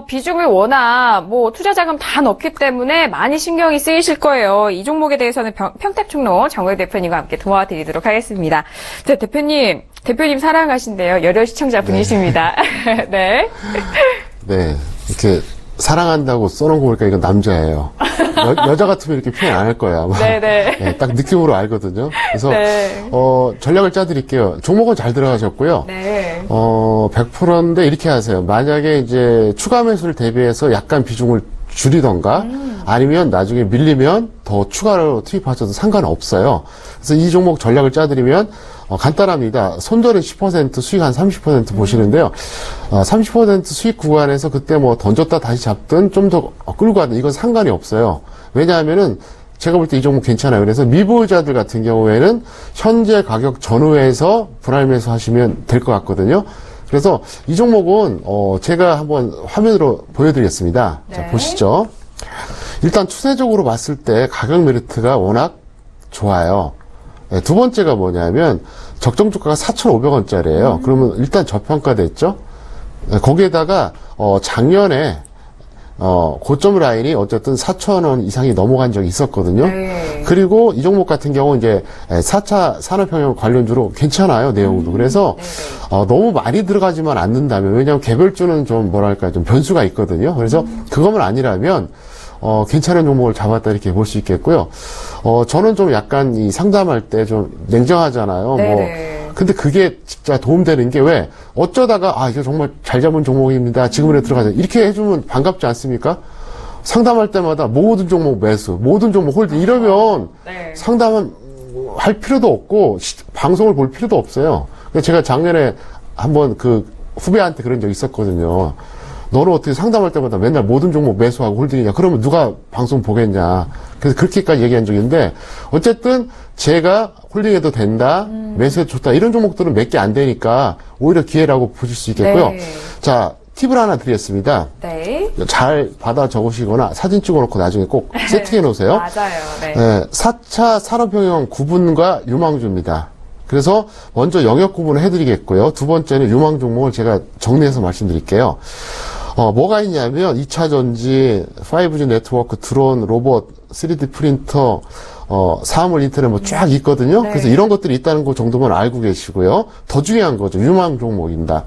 비중을 워낙 뭐 투자 자금 다 넣기 때문에 많이 신경이 쓰이실 거예요. 이 종목에 대해서는 평택충로 정우혁 대표님과 함께 도와드리도록 하겠습니다. 네, 대표님 사랑하신대요. 열혈 시청자 분이십니다. 네. 네. 이렇게 사랑한다고 써놓은 거 보니까 이건 남자예요. 여자 같으면 이렇게 표현 안 할 거야. 아마. 네네. 네, 딱 느낌으로 알거든요. 그래서, 네. 전략을 짜드릴게요. 종목은 잘 들어가셨고요. 네. 100%인데 이렇게 하세요. 만약에 이제 추가 매수를 대비해서 약간 비중을 줄이던가 아니면 나중에 밀리면 더 추가로 투입하셔도 상관없어요. 그래서 이 종목 전략을 짜드리면 간단합니다. 손절은 10%, 수익 한 30% 보시는데요. 30% 수익 구간에서 그때 뭐 던졌다 다시 잡든 좀 더 끌고 가든 이건 상관이 없어요. 왜냐하면은 제가 볼 때 이 종목 괜찮아요. 그래서 미보유자들 같은 경우에는 현재 가격 전후에서 분할 매수 하시면 될 것 같거든요. 그래서 이 종목은 제가 한번 화면으로 보여드리겠습니다. 네. 자, 보시죠. 일단 추세적으로 봤을 때 가격 메리트가 워낙 좋아요. 네, 두 번째가 뭐냐면 적정 주가가 4,500원짜리예요. 그러면 일단 저평가됐죠. 네, 거기에다가 작년에 고점 라인이 어쨌든 4,000원 이상이 넘어간 적이 있었거든요. 네. 그리고 이 종목 같은 경우 이제 4차 산업혁명 관련주로 괜찮아요, 내용도. 그래서 너무 많이 들어가지만 않는다면, 왜냐하면 개별주는 좀 뭐랄까 좀 변수가 있거든요. 그래서 그것만 아니라면 괜찮은 종목을 잡았다 이렇게 볼 수 있겠고요. 저는 좀 약간 이 상담할 때 좀 냉정하잖아요. 근데 그게 진짜 도움되는 게 왜? 어쩌다가, 이거 정말 잘 잡은 종목입니다. 지금으로 들어가자. 이렇게 해주면 반갑지 않습니까? 상담할 때마다 모든 종목 매수, 모든 종목 홀딩 이러면 상담은 할 필요도 없고, 방송을 볼 필요도 없어요. 제가 작년에 한번 그 후배한테 그런 적 있었거든요. 너는 어떻게 상담할 때마다 맨날 모든 종목 매수하고 홀딩이냐? 그러면 누가 방송 보겠냐? 그래서 그렇게까지 얘기한 적이 있는데, 어쨌든 제가 홀딩해도 된다, 매수해도 좋다, 이런 종목들은 몇 개 안 되니까 오히려 기회라고 보실 수 있겠고요. 자, 팁을 하나 드리겠습니다. 잘 받아 적으시거나 사진 찍어 놓고 나중에 꼭 세팅해 놓으세요. 맞아요. 4차 산업혁명 구분과 유망주입니다. 그래서 먼저 영역 구분을 해드리겠고요. 두 번째는 유망 종목을 제가 정리해서 말씀드릴게요. 뭐가 있냐면 2차 전지, 5G 네트워크, 드론, 로봇, 3D 프린터, 사물 인터넷 뭐 쫙 있거든요. 그래서 이런 것들이 있다는 거 정도만 알고 계시고요. 더 중요한 거죠. 유망 종목입니다.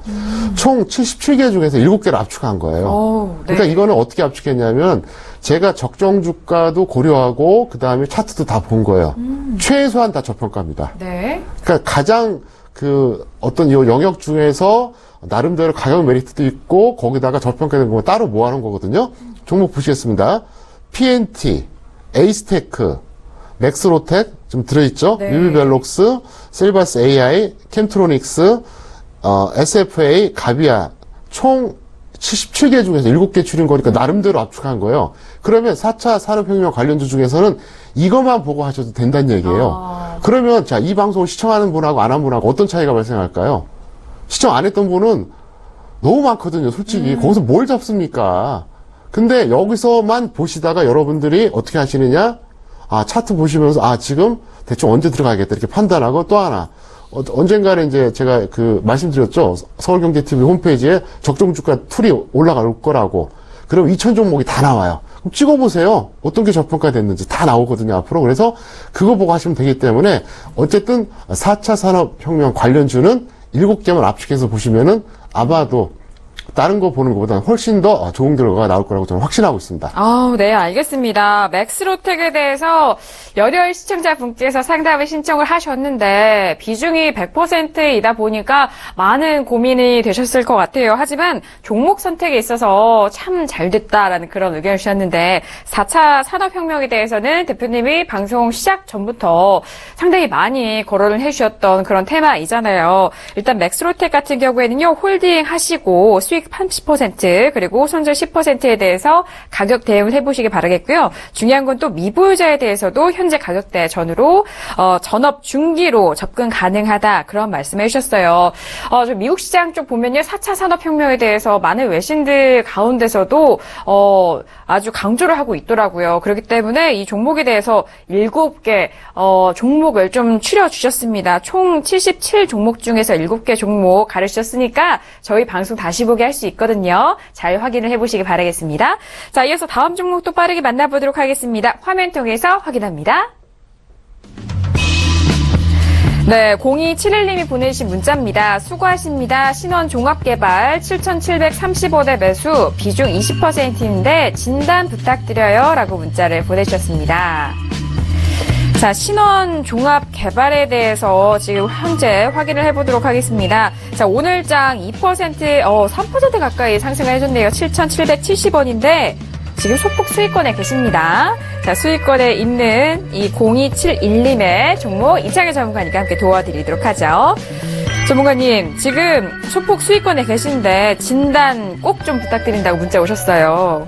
총 77개 중에서 7개를 압축한 거예요. 그러니까 이거는 어떻게 압축했냐면 제가 적정 주가도 고려하고 그 다음에 차트도 다 본 거예요. 최소한 다 저평가입니다. 그러니까 가장 그 어떤 이 영역 중에서 나름대로 가격 메리트도 있고 거기다가 저평가된 거 따로 모아놓은 거거든요. 종목 보시겠습니다. PNT, 에이스테크, 맥스로텍 좀 들어있죠. 유비벨록스, 셀바스 AI, 캠트로닉스, SFA, 가비아 총 77개 중에서 7개 줄인 거니까 나름대로 압축한 거예요. 그러면 4차 산업혁명 관련주 중에서는 이것만 보고 하셔도 된다는 얘기예요. 그러면 자, 이 방송을 시청하는 분하고 안 한 분하고 어떤 차이가 발생할까요? 시청 안 했던 분은 너무 많거든요, 솔직히. 거기서 뭘 잡습니까? 근데 여기서만 보시다가 여러분들이 어떻게 하시느냐? 차트 보시면서, 지금 대충 언제 들어가야겠다, 이렇게 판단하고 또 하나. 언젠가는 이제 제가 말씀드렸죠. 서울경제TV 홈페이지에 적정주가 툴이 올라갈 거라고. 그럼 2,000 종목이 다 나와요. 그럼 찍어보세요. 어떤 게 저평가 됐는지 다 나오거든요, 앞으로. 그래서 그거 보고 하시면 되기 때문에 어쨌든 4차 산업혁명 관련주는 7개만 압축해서 보시면은 아마도 다른 거 보는 것보다는 훨씬 더 좋은 결과가 나올 거라고 저는 확신하고 있습니다. 네, 알겠습니다. 맥스로텍에 대해서 열혈 시청자분께서 상담을 신청을 하셨는데 비중이 100%이다 보니까 많은 고민이 되셨을 것 같아요. 하지만 종목 선택에 있어서 참 잘 됐다라는 그런 의견을 주셨는데 4차 산업혁명에 대해서는 대표님이 방송 시작 전부터 상당히 많이 거론을 해주셨던 그런 테마이잖아요. 일단 맥스로텍 같은 경우에는요, 홀딩 하시고 수익 30% 그리고 손절 10%에 대해서 가격 대응을 해보시기 바라겠고요. 중요한 건 또 미보유자에 대해서도 현재 가격대 전후로 전업 중기로 접근 가능하다 그런 말씀해 주셨어요. 미국 시장 쪽 보면요, 4차 산업혁명에 대해서 많은 외신들 가운데서도 아주 강조를 하고 있더라고요. 그렇기 때문에 이 종목에 대해서 7개 종목을 좀 추려주셨습니다. 총 77 종목 중에서 7개 종목 가르치셨으니까 저희 방송 다시 보게 할 수 있거든요. 잘 확인을 해보시기 바라겠습니다. 자, 이어서 다음 종목도 빠르게 만나보도록 하겠습니다. 화면 통해서 확인합니다. 네, 0271님이 보내주신 문자입니다. 수고하십니다. 신원종합개발 7,730원에 매수, 비중 20%인데 진단 부탁드려요. 라고 문자를 보내주셨습니다. 자, 신원종합개발에 대해서 지금 현재 확인을 해보도록 하겠습니다. 자, 오늘장 2%, 3% 가까이 상승을 해줬네요. 7,770원인데 지금 소폭 수익권에 계십니다. 자, 수익권에 있는 이 0271님의 종목 이창희 전문가님과 함께 도와드리도록 하죠. 전문가님, 지금 소폭 수익권에 계신데 진단 꼭 좀 부탁드린다고 문자 오셨어요.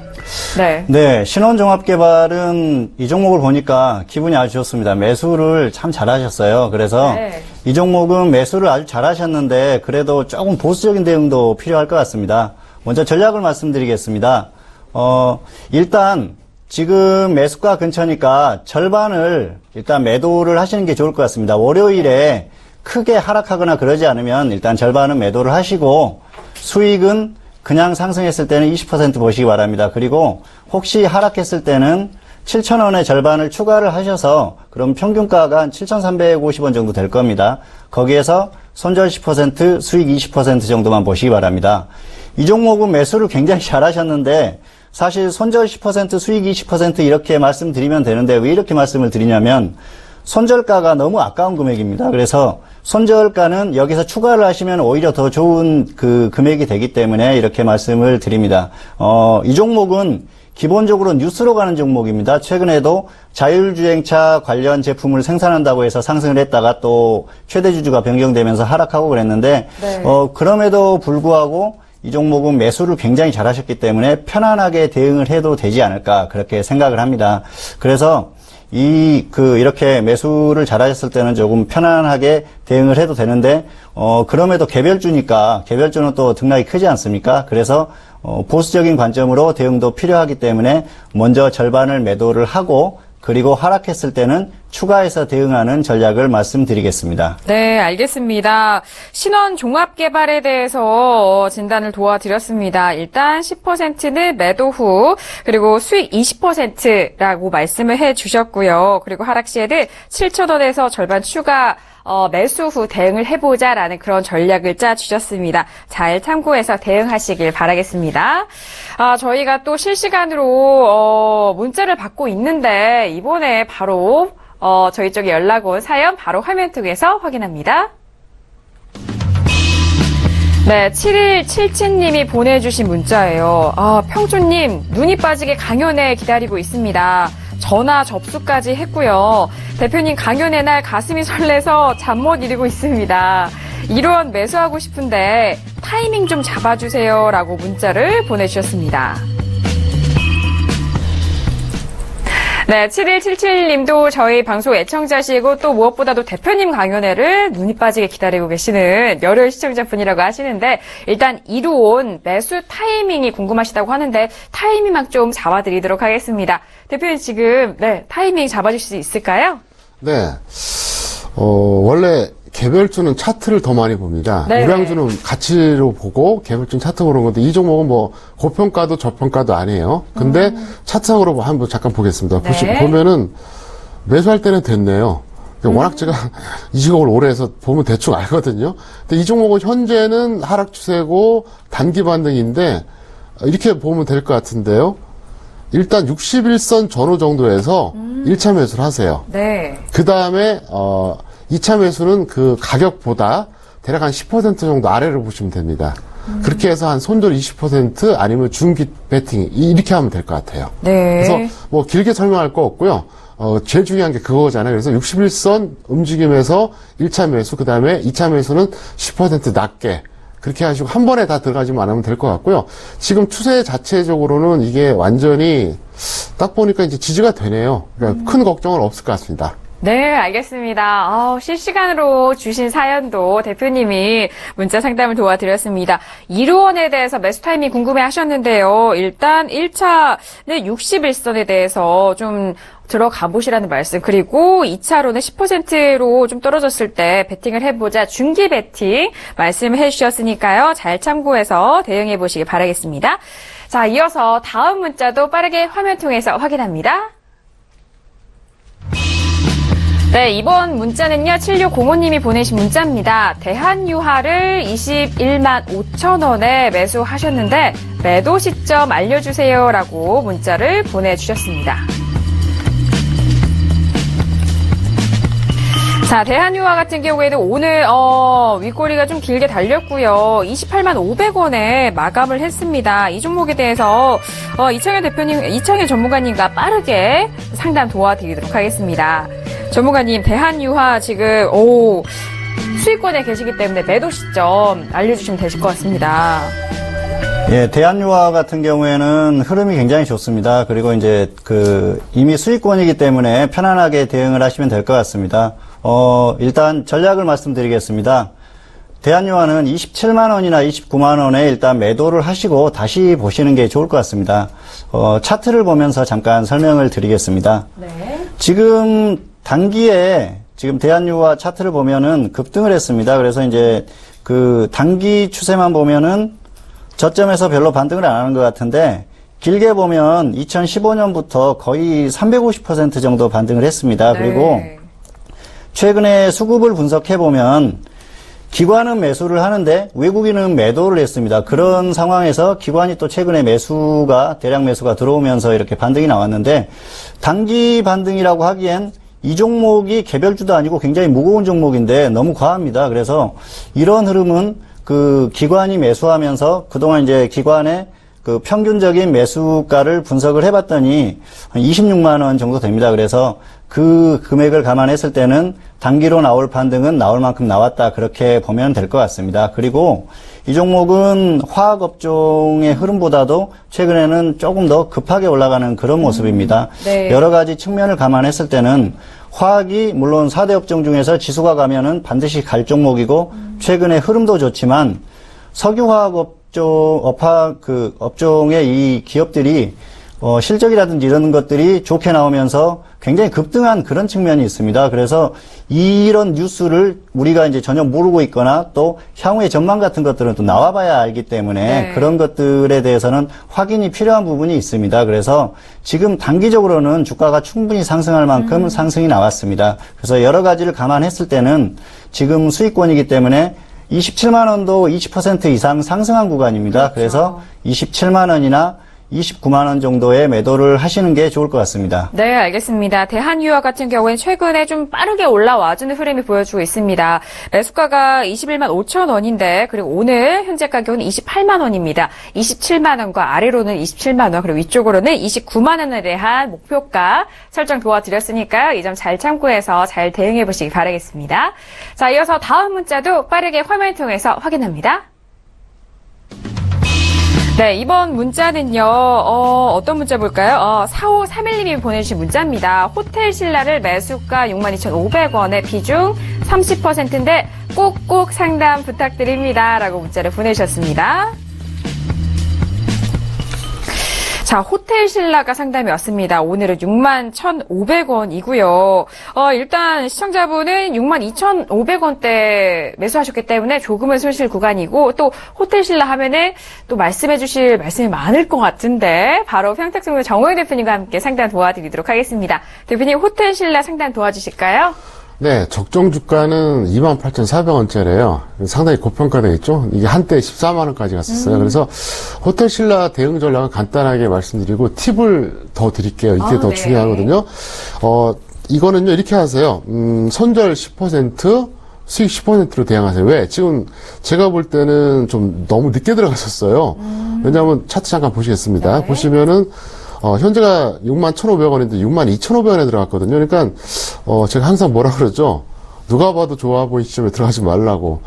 네, 신원종합개발은 이 종목을 보니까 기분이 아주 좋습니다. 매수를 참 잘하셨어요. 그래서 이 종목은 매수를 아주 잘하셨는데 그래도 조금 보수적인 대응도 필요할 것 같습니다. 먼저 전략을 말씀드리겠습니다. 일단 지금 매수가 근처니까 절반을 일단 매도를 하시는 게 좋을 것 같습니다. 월요일에 크게 하락하거나 그러지 않으면 일단 절반은 매도를 하시고 수익은 그냥 상승했을 때는 20% 보시기 바랍니다. 그리고 혹시 하락했을 때는 7,000원의 절반을 추가를 하셔서 그럼 평균가가 한 7,350원 정도 될 겁니다. 거기에서 손절 10%, 수익 20% 정도만 보시기 바랍니다. 이 종목은 매수를 굉장히 잘 하셨는데 사실 손절 10%, 수익 20% 이렇게 말씀드리면 되는데 왜 이렇게 말씀을 드리냐면 손절가가 너무 아까운 금액입니다. 그래서 손절가는 여기서 추가를 하시면 오히려 더 좋은 그 금액이 되기 때문에 이렇게 말씀을 드립니다. 이 종목은 기본적으로 뉴스로 가는 종목입니다. 최근에도 자율주행차 관련 제품을 생산한다고 해서 상승을 했다가 또 최대 주주가 변경되면서 하락하고 그랬는데 네. 그럼에도 불구하고 이 종목은 매수를 굉장히 잘하셨기 때문에 편안하게 대응을 해도 되지 않을까 그렇게 생각을 합니다. 그래서 이렇게 매수를 잘하셨을 때는 조금 편안하게 대응을 해도 되는데, 그럼에도 개별주니까, 개별주는 또 등락이 크지 않습니까? 그래서, 보수적인 관점으로 대응도 필요하기 때문에 먼저 절반을 매도를 하고, 그리고 하락했을 때는 추가해서 대응하는 전략을 말씀드리겠습니다. 네, 알겠습니다. 신원 종합개발에 대해서 진단을 도와드렸습니다. 일단 10%는 매도 후, 그리고 수익 20%라고 말씀을 해주셨고요. 그리고 하락 시에는 7,000원에서 절반 추가 매수 후 대응을 해보자라는 그런 전략을 짜주셨습니다. 잘 참고해서 대응하시길 바라겠습니다. 저희가 또 실시간으로 문자를 받고 있는데 이번에 바로 저희 쪽에 연락 온 사연 바로 화면 통해서 확인합니다. 네, 7177님이 보내주신 문자예요. 평주님, 눈이 빠지게 강연회 기다리고 있습니다. 전화 접수까지 했고요. 대표님 강연회 날 가슴이 설레서 잠 못 이루고 있습니다. 1원 매수하고 싶은데 타이밍 좀 잡아주세요 라고 문자를 보내주셨습니다. 네, 7177님도 저희 방송 애청자시고 또 무엇보다도 대표님 강연회를 눈이 빠지게 기다리고 계시는 열혈 시청자분이라고 하시는데 일단 이루온 매수 타이밍이 궁금하시다고 하는데 타이밍만 좀 잡아드리도록 하겠습니다. 대표님 지금 타이밍 잡아주실 수 있을까요? 네, 원래 개별주는 차트를 더 많이 봅니다. 네. 우량주는 가치로 보고 개별주는 차트 보는 건데 이 종목은 뭐 고평가도 저평가도 아니에요. 근데 차트상으로 한번 잠깐 보겠습니다. 네. 보면은 매수할 때는 됐네요. 워낙 제가 이 직업을 오래 해서 보면 대충 알거든요. 근데 이 종목은 현재는 하락 추세고 단기 반등인데 이렇게 보면 될 것 같은데요. 일단 61선 전후 정도에서 1차 매수를 하세요. 네. 그 다음에 2차 매수는 그 가격보다 대략 한 10% 정도 아래로 보시면 됩니다. 그렇게 해서 한 손절 20% 아니면 중기 배팅 이렇게 하면 될 것 같아요. 네. 그래서 뭐 길게 설명할 거 없고요. 제일 중요한 게 그거잖아요. 그래서 61선 움직임에서 1차 매수, 그 다음에 2차 매수는 10% 낮게 그렇게 하시고 한 번에 다 들어가지만 않으면 될 것 같고요. 지금 추세 자체적으로는 이게 완전히 딱 보니까 이제 지지가 되네요. 그러니까 큰 걱정은 없을 것 같습니다. 네, 알겠습니다. 실시간으로 주신 사연도 대표님이 문자 상담을 도와드렸습니다. 이루원에 대해서 매수 타이밍 궁금해 하셨는데요. 일단 1차는 61선에 대해서 좀 들어가 보시라는 말씀. 그리고 2차로는 10%로 좀 떨어졌을 때 베팅을 해보자. 중기 베팅 말씀해 주셨으니까요. 잘 참고해서 대응해 보시기 바라겠습니다. 자, 이어서 다음 문자도 빠르게 화면 통해서 확인합니다. 네, 이번 문자는요, 7605님이 보내신 문자입니다. 대한유화를 21만 5천 원에 매수하셨는데, 매도 시점 알려주세요. 라고 문자를 보내주셨습니다. 자, 대한유화 같은 경우에는 오늘, 윗꼬리가 좀 길게 달렸고요. 28만 500원에 마감을 했습니다. 이 종목에 대해서, 이창현 전문가님과 빠르게 상담 도와드리도록 하겠습니다. 전문가님, 대한유화 지금, 수익권에 계시기 때문에 매도 시점 알려주시면 되실 것 같습니다. 예, 대한유화 같은 경우에는 흐름이 굉장히 좋습니다. 그리고 이제 이미 수익권이기 때문에 편안하게 대응을 하시면 될 것 같습니다. 일단 전략을 말씀드리겠습니다. 대한유화는 27만원이나 29만원에 일단 매도를 하시고 다시 보시는 게 좋을 것 같습니다. 차트를 보면서 잠깐 설명을 드리겠습니다. 네. 지금 단기에 지금 대한유화 차트를 보면은 급등을 했습니다. 그래서 이제 단기 추세만 보면은 저점에서 별로 반등을 안 하는 것 같은데 길게 보면 2015년부터 거의 350% 정도 반등을 했습니다. 네. 그리고 최근에 수급을 분석해 보면 기관은 매수를 하는데 외국인은 매도를 했습니다. 그런 상황에서 기관이 또 최근에 대량 매수가 들어오면서 이렇게 반등이 나왔는데, 단기 반등이라고 하기엔 이 종목이 개별주도 아니고 굉장히 무거운 종목인데 너무 과합니다. 그래서 이런 흐름은 그 기관이 매수하면서 그동안 이제 기관의 그 평균적인 매수가를 분석을 해봤더니 한 26만 원 정도 됩니다. 그래서 그 금액을 감안했을 때는 단기로 나올 반등은 나올 만큼 나왔다, 그렇게 보면 될 것 같습니다. 그리고 이 종목은 화학업종의 흐름보다도 최근에는 조금 더 급하게 올라가는 그런 모습입니다. 네. 여러 가지 측면을 감안했을 때는 화학이 물론 4대 업종 중에서 지수가 가면은 반드시 갈 종목이고 최근에 흐름도 좋지만 석유화학 업종의 이 기업들이 실적이라든지 이런 것들이 좋게 나오면서 굉장히 급등한 그런 측면이 있습니다. 그래서 이런 뉴스를 우리가 이제 전혀 모르고 있거나 또 향후의 전망 같은 것들은 또 나와봐야 알기 때문에 네. 그런 것들에 대해서는 확인이 필요한 부분이 있습니다. 그래서 지금 단기적으로는 주가가 충분히 상승할 만큼 상승이 나왔습니다. 그래서 여러 가지를 감안했을 때는 지금 수익권이기 때문에 27만 원도 20% 이상 상승한 구간입니다. 그렇죠. 그래서 27만 원이나 29만 원 정도의 매도를 하시는 게 좋을 것 같습니다. 네, 알겠습니다. 대한유화 같은 경우에는 최근에 좀 빠르게 올라와주는 흐름이 보여주고 있습니다. 매수가가 21만 5천 원인데, 그리고 오늘 현재 가격은 28만 원입니다. 27만 원과 아래로는 27만 원, 그리고 위쪽으로는 29만 원에 대한 목표가 설정 도와드렸으니까요. 이 점 잘 참고해서 잘 대응해 보시기 바라겠습니다. 자, 이어서 다음 문자도 빠르게 화면을 통해서 확인합니다. 네, 이번 문자는요, 어떤 문자 볼까요? 4531님이 보내주신 문자입니다. 호텔 신라를 매수가 62,500원에 비중 30%인데 꼭꼭 상담 부탁드립니다. 라고 문자를 보내주셨습니다. 자, 호텔 신라가 상담이 왔습니다. 오늘은 61,500원이고요. 일단 시청자분은 62,500원대 매수하셨기 때문에 조금은 손실 구간이고, 또 호텔 신라 하면은 또 말씀해 주실 말씀이 많을 것 같은데, 바로 평택증권 정호영 대표님과 함께 상담 도와드리도록 하겠습니다. 대표님, 호텔 신라 상담 도와주실까요? 네, 적정 주가는 28,400원짜리예요. 상당히 고평가되어 있죠. 이게 한때 14만 원까지 갔었어요. 그래서 호텔 신라 대응 전략을 간단하게 말씀드리고 팁을 더 드릴게요. 이게 더 네. 중요하거든요. 이거는요, 이렇게 하세요. 손절 10%, 수익 10%로 대응하세요. 왜? 지금 제가 볼 때는 좀 너무 늦게 들어갔었어요. 왜냐하면 차트 잠깐 보시겠습니다. 네. 보시면은 현재가 61,500원인데 62,500원에 들어갔거든요. 그러니까, 제가 항상 뭐라 그러죠? 누가 봐도 좋아 보이는 시점에 들어가지 말라고.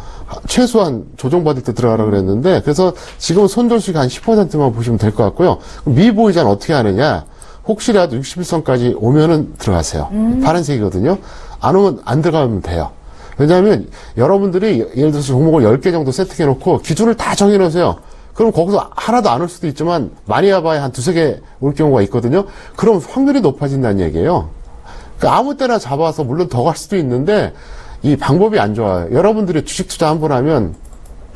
최소한 조정받을 때 들어가라 그랬는데, 그래서 지금 손절수익 한 10%만 보시면 될 것 같고요. 미보이자는 어떻게 하느냐? 혹시라도 61선까지 오면은 들어가세요. 파란색이거든요. 안 오면 안 들어가면 돼요. 왜냐하면 여러분들이 예를 들어서 종목을 10개 정도 세팅해놓고 기준을 다 정해놓으세요. 그럼 거기서 하나도 안 올 수도 있지만 많이 와봐야 한 2-3개 올 경우가 있거든요. 그럼 확률이 높아진다는 얘기예요. 그러니까 아무 때나 잡아서 물론 더 갈 수도 있는데 이 방법이 안 좋아요. 여러분들이 주식 투자 한 번 하면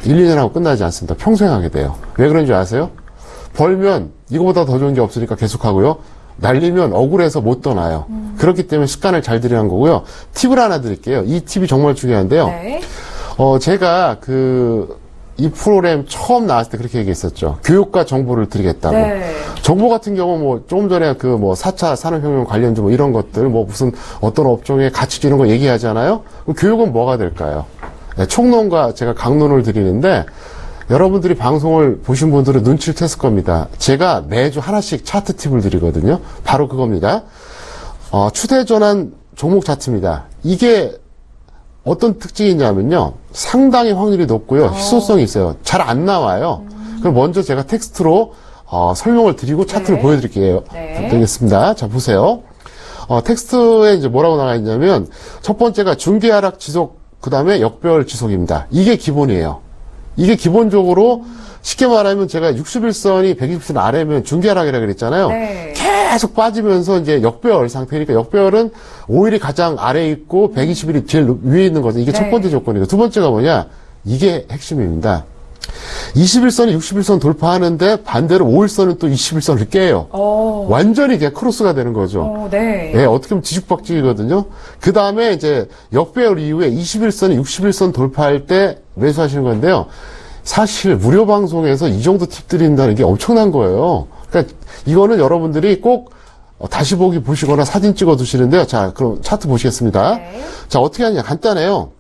1, 2년 하고 끝나지 않습니다. 평생 하게 돼요. 왜 그런지 아세요? 벌면 이거보다 더 좋은 게 없으니까 계속 하고요. 날리면 억울해서 못 떠나요. 그렇기 때문에 습관을 잘 들여야 거고요. 팁을 하나 드릴게요. 이 팁이 정말 중요한데요. 네. 제가 이 프로그램 처음 나왔을 때 그렇게 얘기했었죠. 교육과 정보를 드리겠다고. 네. 정보 같은 경우 조금 전에 4차 산업혁명 관련주 이런 것들, 무슨 어떤 업종의 가치주 이런 거 얘기하잖아요. 그럼 교육은 뭐가 될까요? 네, 총론과 제가 강론을 드리는데, 여러분들이 방송을 보신 분들은 눈치를 챘을 겁니다. 제가 매주 하나씩 차트 팁을 드리거든요. 바로 그겁니다. 추세전환 종목 차트입니다. 이게 어떤 특징이 있냐면요. 상당히 확률이 높고요. 희소성이 있어요. 잘 안 나와요. 그럼 먼저 제가 텍스트로 설명을 드리고 차트를 네. 보여드릴게요. 네. 되겠습니다. 자, 보세요. 텍스트에 이제 뭐라고 나와 있냐면, 첫 번째가 중기 하락 지속, 그 다음에 역별 지속입니다. 이게 기본이에요. 이게 기본적으로, 쉽게 말하면 제가 61선이 120선 아래면 중기 하락이라고 그랬잖아요. 네. 계속 빠지면서 이제 역별 상태니까 역별은 5일이 가장 아래에 있고 120일이 제일 위에 있는 거죠. 이게 네. 첫 번째 조건이고, 두 번째가 뭐냐? 이게 핵심입니다. 21선이 61선 돌파하는데 반대로 5일선은 또 21선을 깨요. 완전히 그냥 크로스가 되는 거죠. 네. 예, 어떻게 보면 뒤죽박죽이거든요. 그 다음에 이제 역배열 이후에 21선이 61선 돌파할 때 매수하시는 건데요. 사실 무료 방송에서 이 정도 팁 드린다는 게 엄청난 거예요. 그러니까 이거는 여러분들이 꼭 다시 보기 보시거나 사진 찍어 두시는데요. 자, 그럼 차트 보시겠습니다. 네. 자, 어떻게 하냐. 간단해요.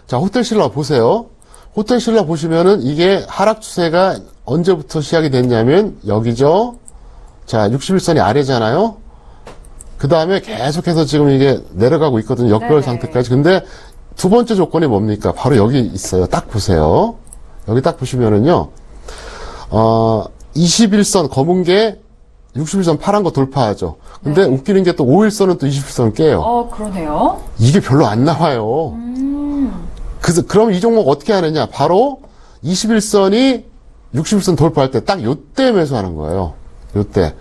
자, 호텔신라 보세요. 호텔신라 보시면은 이게 하락 추세가 언제부터 시작이 됐냐면 여기죠. 자, 61선이 아래잖아요. 그 다음에 계속해서 지금 이게 내려가고 있거든요. 역별 네. 상태까지. 근데 두 번째 조건이 뭡니까? 바로 여기 있어요. 딱 보세요. 여기 딱 보시면은요. 21선 검은 게 61선 파란 거 돌파하죠. 근데 웃기는 게 또 5일선은 또 21선 깨요. 그러네요. 이게 별로 안 나와요. 그래서 그럼 이 종목 어떻게 하느냐? 바로 21선이 61선 돌파할 때 딱 요때 매수하는 거예요. 요때.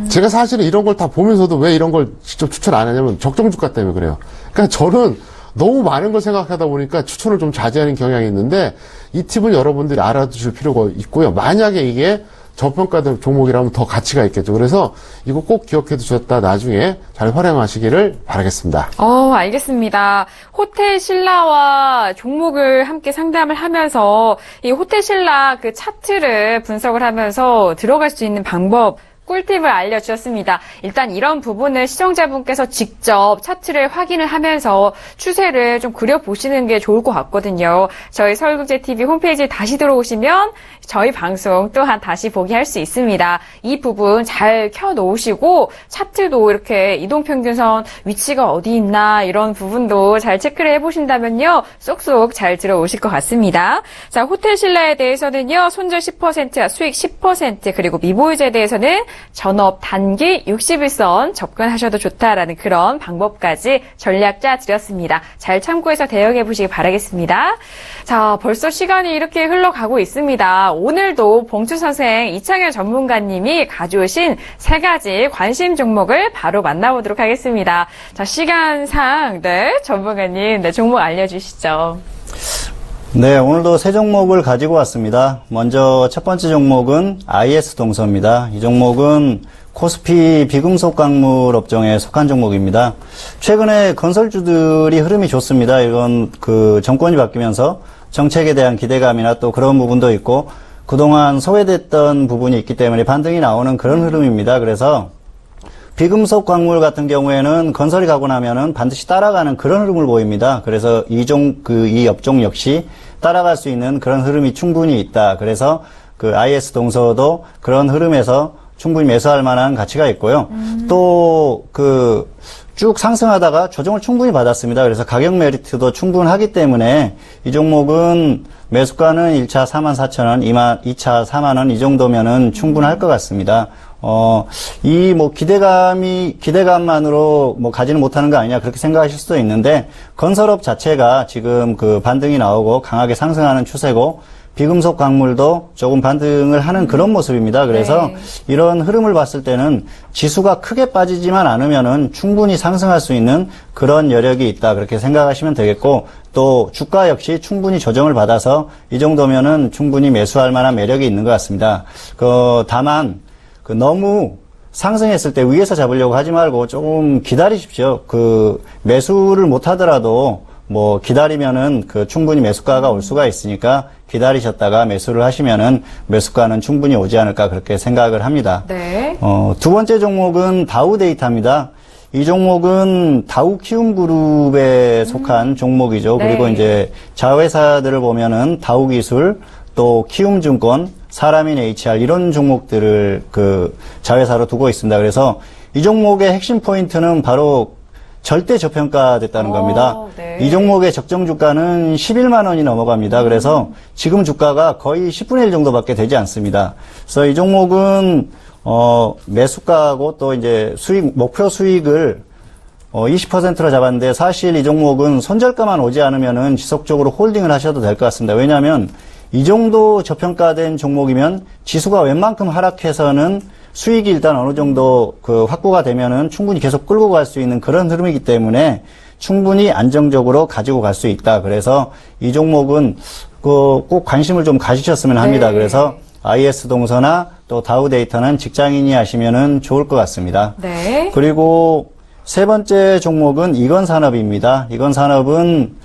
제가 사실은 이런 걸 다 보면서도 왜 이런 걸 직접 추천 안 하냐면 적정주가 때문에 그래요. 그러니까 저는 너무 많은 걸 생각하다 보니까 추천을 좀 자제하는 경향이 있는데 이 팁은 여러분들이 알아두실 필요가 있고요. 만약에 이게 저평가된 종목이라면 더 가치가 있겠죠. 그래서 이거 꼭 기억해 두셨다 나중에 잘 활용하시기를 바라겠습니다. 알겠습니다. 호텔 신라와 종목을 함께 상담을 하면서 이 호텔 신라 그 차트를 분석을 하면서 들어갈 수 있는 방법 꿀팁을 알려주셨습니다. 일단 이런 부분을 시청자분께서 직접 차트를 확인을 하면서 추세를 좀 그려보시는 게 좋을 것 같거든요. 저희 서울국제TV 홈페이지에 다시 들어오시면 저희 방송 또한 다시 보기 할 수 있습니다. 이 부분 잘 켜놓으시고 차트도 이렇게 이동평균선 위치가 어디 있나 이런 부분도 잘 체크를 해보신다면요. 쏙쏙 잘 들어오실 것 같습니다. 자, 호텔 신라에 대해서는요. 손절 10%, 수익 10% 그리고 미보이즈에 대해서는 전업 단기 61선 접근하셔도 좋다라는 그런 방법까지 전략 짜드렸습니다. 잘 참고해서 대응해 보시기 바라겠습니다. 자, 벌써 시간이 이렇게 흘러가고 있습니다. 오늘도 봉투선생 이창현 전문가님이 가져오신 3가지 관심 종목을 바로 만나보도록 하겠습니다. 자, 시간상 전문가님 종목 알려주시죠. 네, 오늘도 3종목을 가지고 왔습니다. 먼저 첫 번째 종목은 IS 동서입니다. 이 종목은 코스피 비금속 광물 업종에 속한 종목입니다. 최근에 건설주들이 흐름이 좋습니다. 이건 그 정권이 바뀌면서 정책에 대한 기대감이나 또 그런 부분도 있고 그동안 소외됐던 부분이 있기 때문에 반등이 나오는 그런 흐름입니다. 그래서 비금속 광물 같은 경우에는 건설이 가고 나면은 반드시 따라가는 그런 흐름을 보입니다. 그래서 이 업종 역시 따라갈 수 있는 그런 흐름이 충분히 있다. 그래서 그 IS 동서도 그런 흐름에서 충분히 매수할 만한 가치가 있고요. 또 쭉 상승하다가 조정을 충분히 받았습니다. 그래서 가격 메리트도 충분하기 때문에 이 종목은 매수가는 1차 44,000원, 2차 4만원 이 정도면은 충분할 것 같습니다. 기대감만으로 가지는 못하는 거 아니냐, 그렇게 생각하실 수도 있는데, 건설업 자체가 지금 그 반등이 나오고 강하게 상승하는 추세고, 비금속 광물도 조금 반등을 하는 그런 모습입니다. 그래서 이런 흐름을 봤을 때는 지수가 크게 빠지지만 않으면은 충분히 상승할 수 있는 그런 여력이 있다. 그렇게 생각하시면 되겠고, 또 주가 역시 충분히 조정을 받아서 이 정도면은 충분히 매수할 만한 매력이 있는 것 같습니다. 다만, 너무 상승했을 때 위에서 잡으려고 하지 말고 조금 기다리십시오. 매수를 못 하더라도 기다리면은 충분히 매수가가 올 수가 있으니까 기다리셨다가 매수를 하시면은 매수가는 충분히 오지 않을까 그렇게 생각을 합니다. 네. 두 번째 종목은 다우데이터입니다. 이 종목은 다우키움그룹에 속한 종목이죠. 네. 그리고 이제 자회사들을 보면은 다우기술, 또 키움증권, 사람인 HR 이런 종목들을 자회사로 두고 있습니다. 그래서 이 종목의 핵심 포인트는 바로 절대 저평가됐다는 겁니다. 네. 이 종목의 적정 주가는 11만 원이 넘어갑니다. 그래서 지금 주가가 거의 10분의 1 정도밖에 되지 않습니다. 그래서 이 종목은 매수가하고 또 이제 목표 수익을 20%로 잡았는데 사실 이 종목은 손절가만 오지 않으면은 지속적으로 홀딩을 하셔도 될 것 같습니다. 왜냐하면 이 정도 저평가된 종목이면 지수가 웬만큼 하락해서는 수익이 일단 어느 정도 확보가 되면은 충분히 계속 끌고 갈 수 있는 그런 흐름이기 때문에 충분히 안정적으로 가지고 갈 수 있다. 그래서 이 종목은 꼭 관심을 좀 가지셨으면 합니다. 네. 그래서 IS 동서나 또 다우 데이터는 직장인이 하시면은 좋을 것 같습니다. 네. 그리고 세 번째 종목은 이건산업입니다. 이건산업은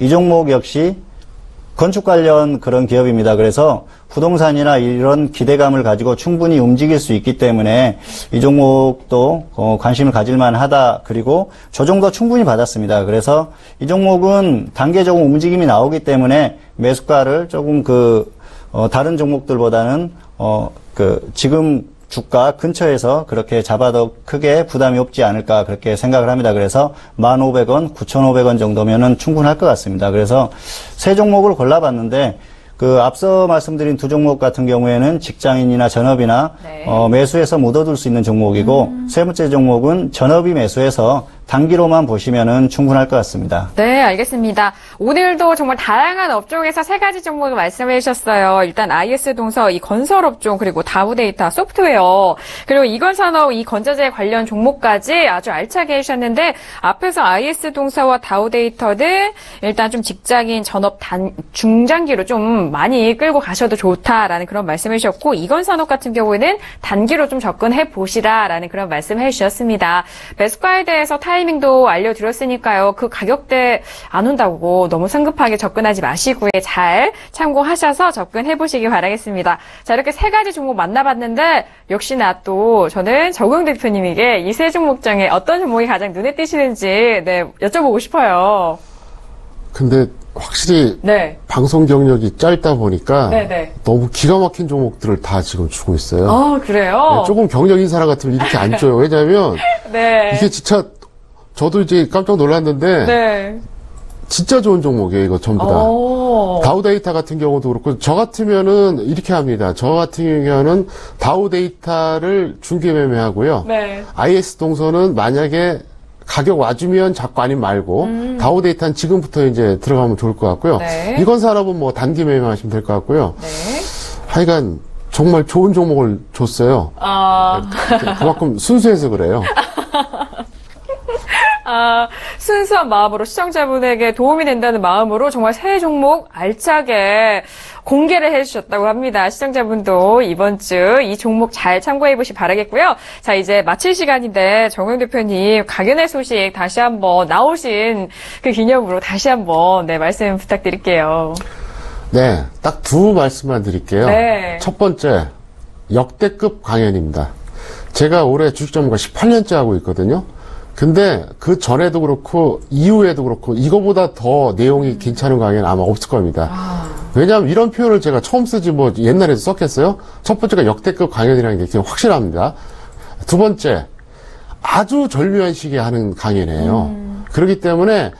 이 종목 역시 건축 관련 그런 기업입니다. 그래서 부동산이나 이런 기대감을 가지고 충분히 움직일 수 있기 때문에 이 종목도 관심을 가질만 하다. 그리고 조정도 충분히 받았습니다. 그래서 이 종목은 단계적으로 움직임이 나오기 때문에 매수가를 조금 다른 종목들보다는 지금 주가 근처에서 그렇게 잡아도 크게 부담이 없지 않을까 그렇게 생각을 합니다. 그래서 1,500원, 9,500원 정도면은 충분할 것 같습니다. 그래서 세 종목을 골라봤는데 앞서 말씀드린 두 종목 같은 경우에는 직장인이나 전업이나 네. 매수해서 못 얻을 수 있는 종목이고 세 번째 종목은 전업이 매수해서 단기로만 보시면은 충분할 것 같습니다. 네, 알겠습니다. 오늘도 정말 다양한 업종에서 세 가지 종목을 말씀해 주셨어요. 일단 IS 동서, 이 건설업종, 그리고 다우데이터, 소프트웨어, 그리고 이건산업, 이 건자재 관련 종목까지 아주 알차게 해주셨는데 앞에서 IS 동서와 다우데이터는 일단 좀 직장인 전업 중장기로 좀 많이 끌고 가셔도 좋다라는 그런 말씀해 주셨고 이건산업 같은 경우에는 단기로 좀 접근해 보시라라는 그런 말씀해 주셨습니다. 매수가에 대해서 타이밍도 알려드렸으니까요. 그 가격대 안 온다고 너무 성급하게 접근하지 마시고요. 잘 참고하셔서 접근해보시기 바라겠습니다. 자, 이렇게 세 가지 종목 만나봤는데 역시나 또 저는 정우영 대표님에게 이 세 종목 중에 어떤 종목이 가장 눈에 띄시는지 여쭤보고 싶어요. 근데 확실히 네. 방송 경력이 짧다 보니까 네네. 너무 기가 막힌 종목들을 다 지금 주고 있어요. 아, 그래요? 네, 조금 경력인 사람 같으면 이렇게 안 줘요. 왜냐하면 네. 이게 진짜 저도 이제 깜짝 놀랐는데 네. 진짜 좋은 종목이에요. 이거 전부 다. 오. 다우데이터 같은 경우도 그렇고 저 같으면은 이렇게 합니다. 저 같은 경우는 다우데이터를 중개 매매하고요. 네. IS 동서는 만약에 가격 와주면 잡고 아니면 말고 다우데이터는 지금부터 이제 들어가면 좋을 것 같고요. 네. 이건산업은 뭐 단기 매매하시면 될 것 같고요. 네. 하여간 정말 좋은 종목을 줬어요. 그만큼 순수해서 그래요. 순수한 마음으로 시청자분에게 도움이 된다는 마음으로 정말 새 종목 알차게 공개를 해주셨다고 합니다. 시청자분도 이번 주 이 종목 잘 참고해보시 바라겠고요. 자, 이제 마칠 시간인데 정우영 대표님 강연회 소식 다시 한번 나오신 그 기념으로 다시 한번 말씀 부탁드릴게요. 네, 딱 두 말씀만 드릴게요. 네. 첫 번째, 역대급 강연입니다. 제가 올해 주식전문가 18년째 하고 있거든요. 근데 그 전에도 그렇고 이후에도 그렇고 이거보다 더 내용이 괜찮은 강의는 아마 없을 겁니다. 왜냐하면 이런 표현을 제가 처음 쓰지 뭐 옛날에도 썼겠어요? 첫 번째가 역대급 강연이라는 게 그냥 확실합니다. 두 번째, 아주 절묘한 시기에 하는 강연이에요. 그렇기 때문에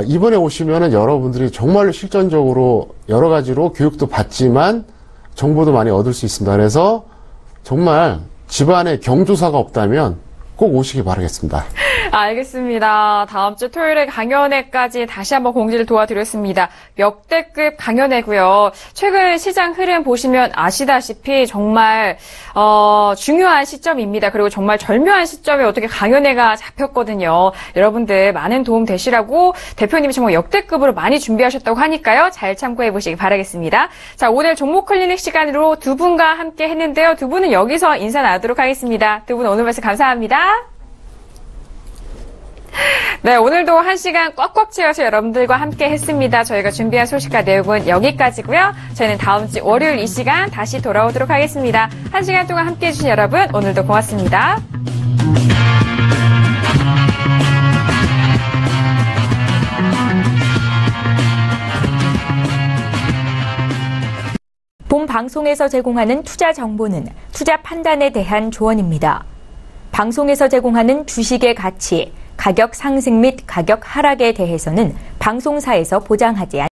이번에 오시면은 여러분들이 정말로 실전적으로 여러 가지로 교육도 받지만 정보도 많이 얻을 수 있습니다. 그래서 정말 집안에 경조사가 없다면 꼭 오시기 바라겠습니다. 알겠습니다. 다음 주 토요일에 강연회까지 다시 한번 공지를 도와드렸습니다. 역대급 강연회고요. 최근 시장 흐름 보시면 아시다시피 정말 중요한 시점입니다. 그리고 정말 절묘한 시점에 어떻게 강연회가 잡혔거든요. 여러분들 많은 도움 되시라고 대표님이 정말 역대급으로 많이 준비하셨다고 하니까요. 잘 참고해 보시기 바라겠습니다. 자, 오늘 종목 클리닉 시간으로 두 분과 함께 했는데요. 두 분은 여기서 인사 나누도록 하겠습니다. 두 분 오늘 말씀 감사합니다. 네, 오늘도 1시간 꽉꽉 채워서 여러분들과 함께 했습니다. 저희가 준비한 소식과 내용은 여기까지고요. 저희는 다음 주 월요일 이 시간 다시 돌아오도록 하겠습니다. 1시간 동안 함께 해주신 여러분, 오늘도 고맙습니다. 본 방송에서 제공하는 투자 정보는 투자 판단에 대한 조언입니다. 방송에서 제공하는 주식의 가치, 가격 상승 및 가격 하락에 대해서는 방송사에서 보장하지 않습니다.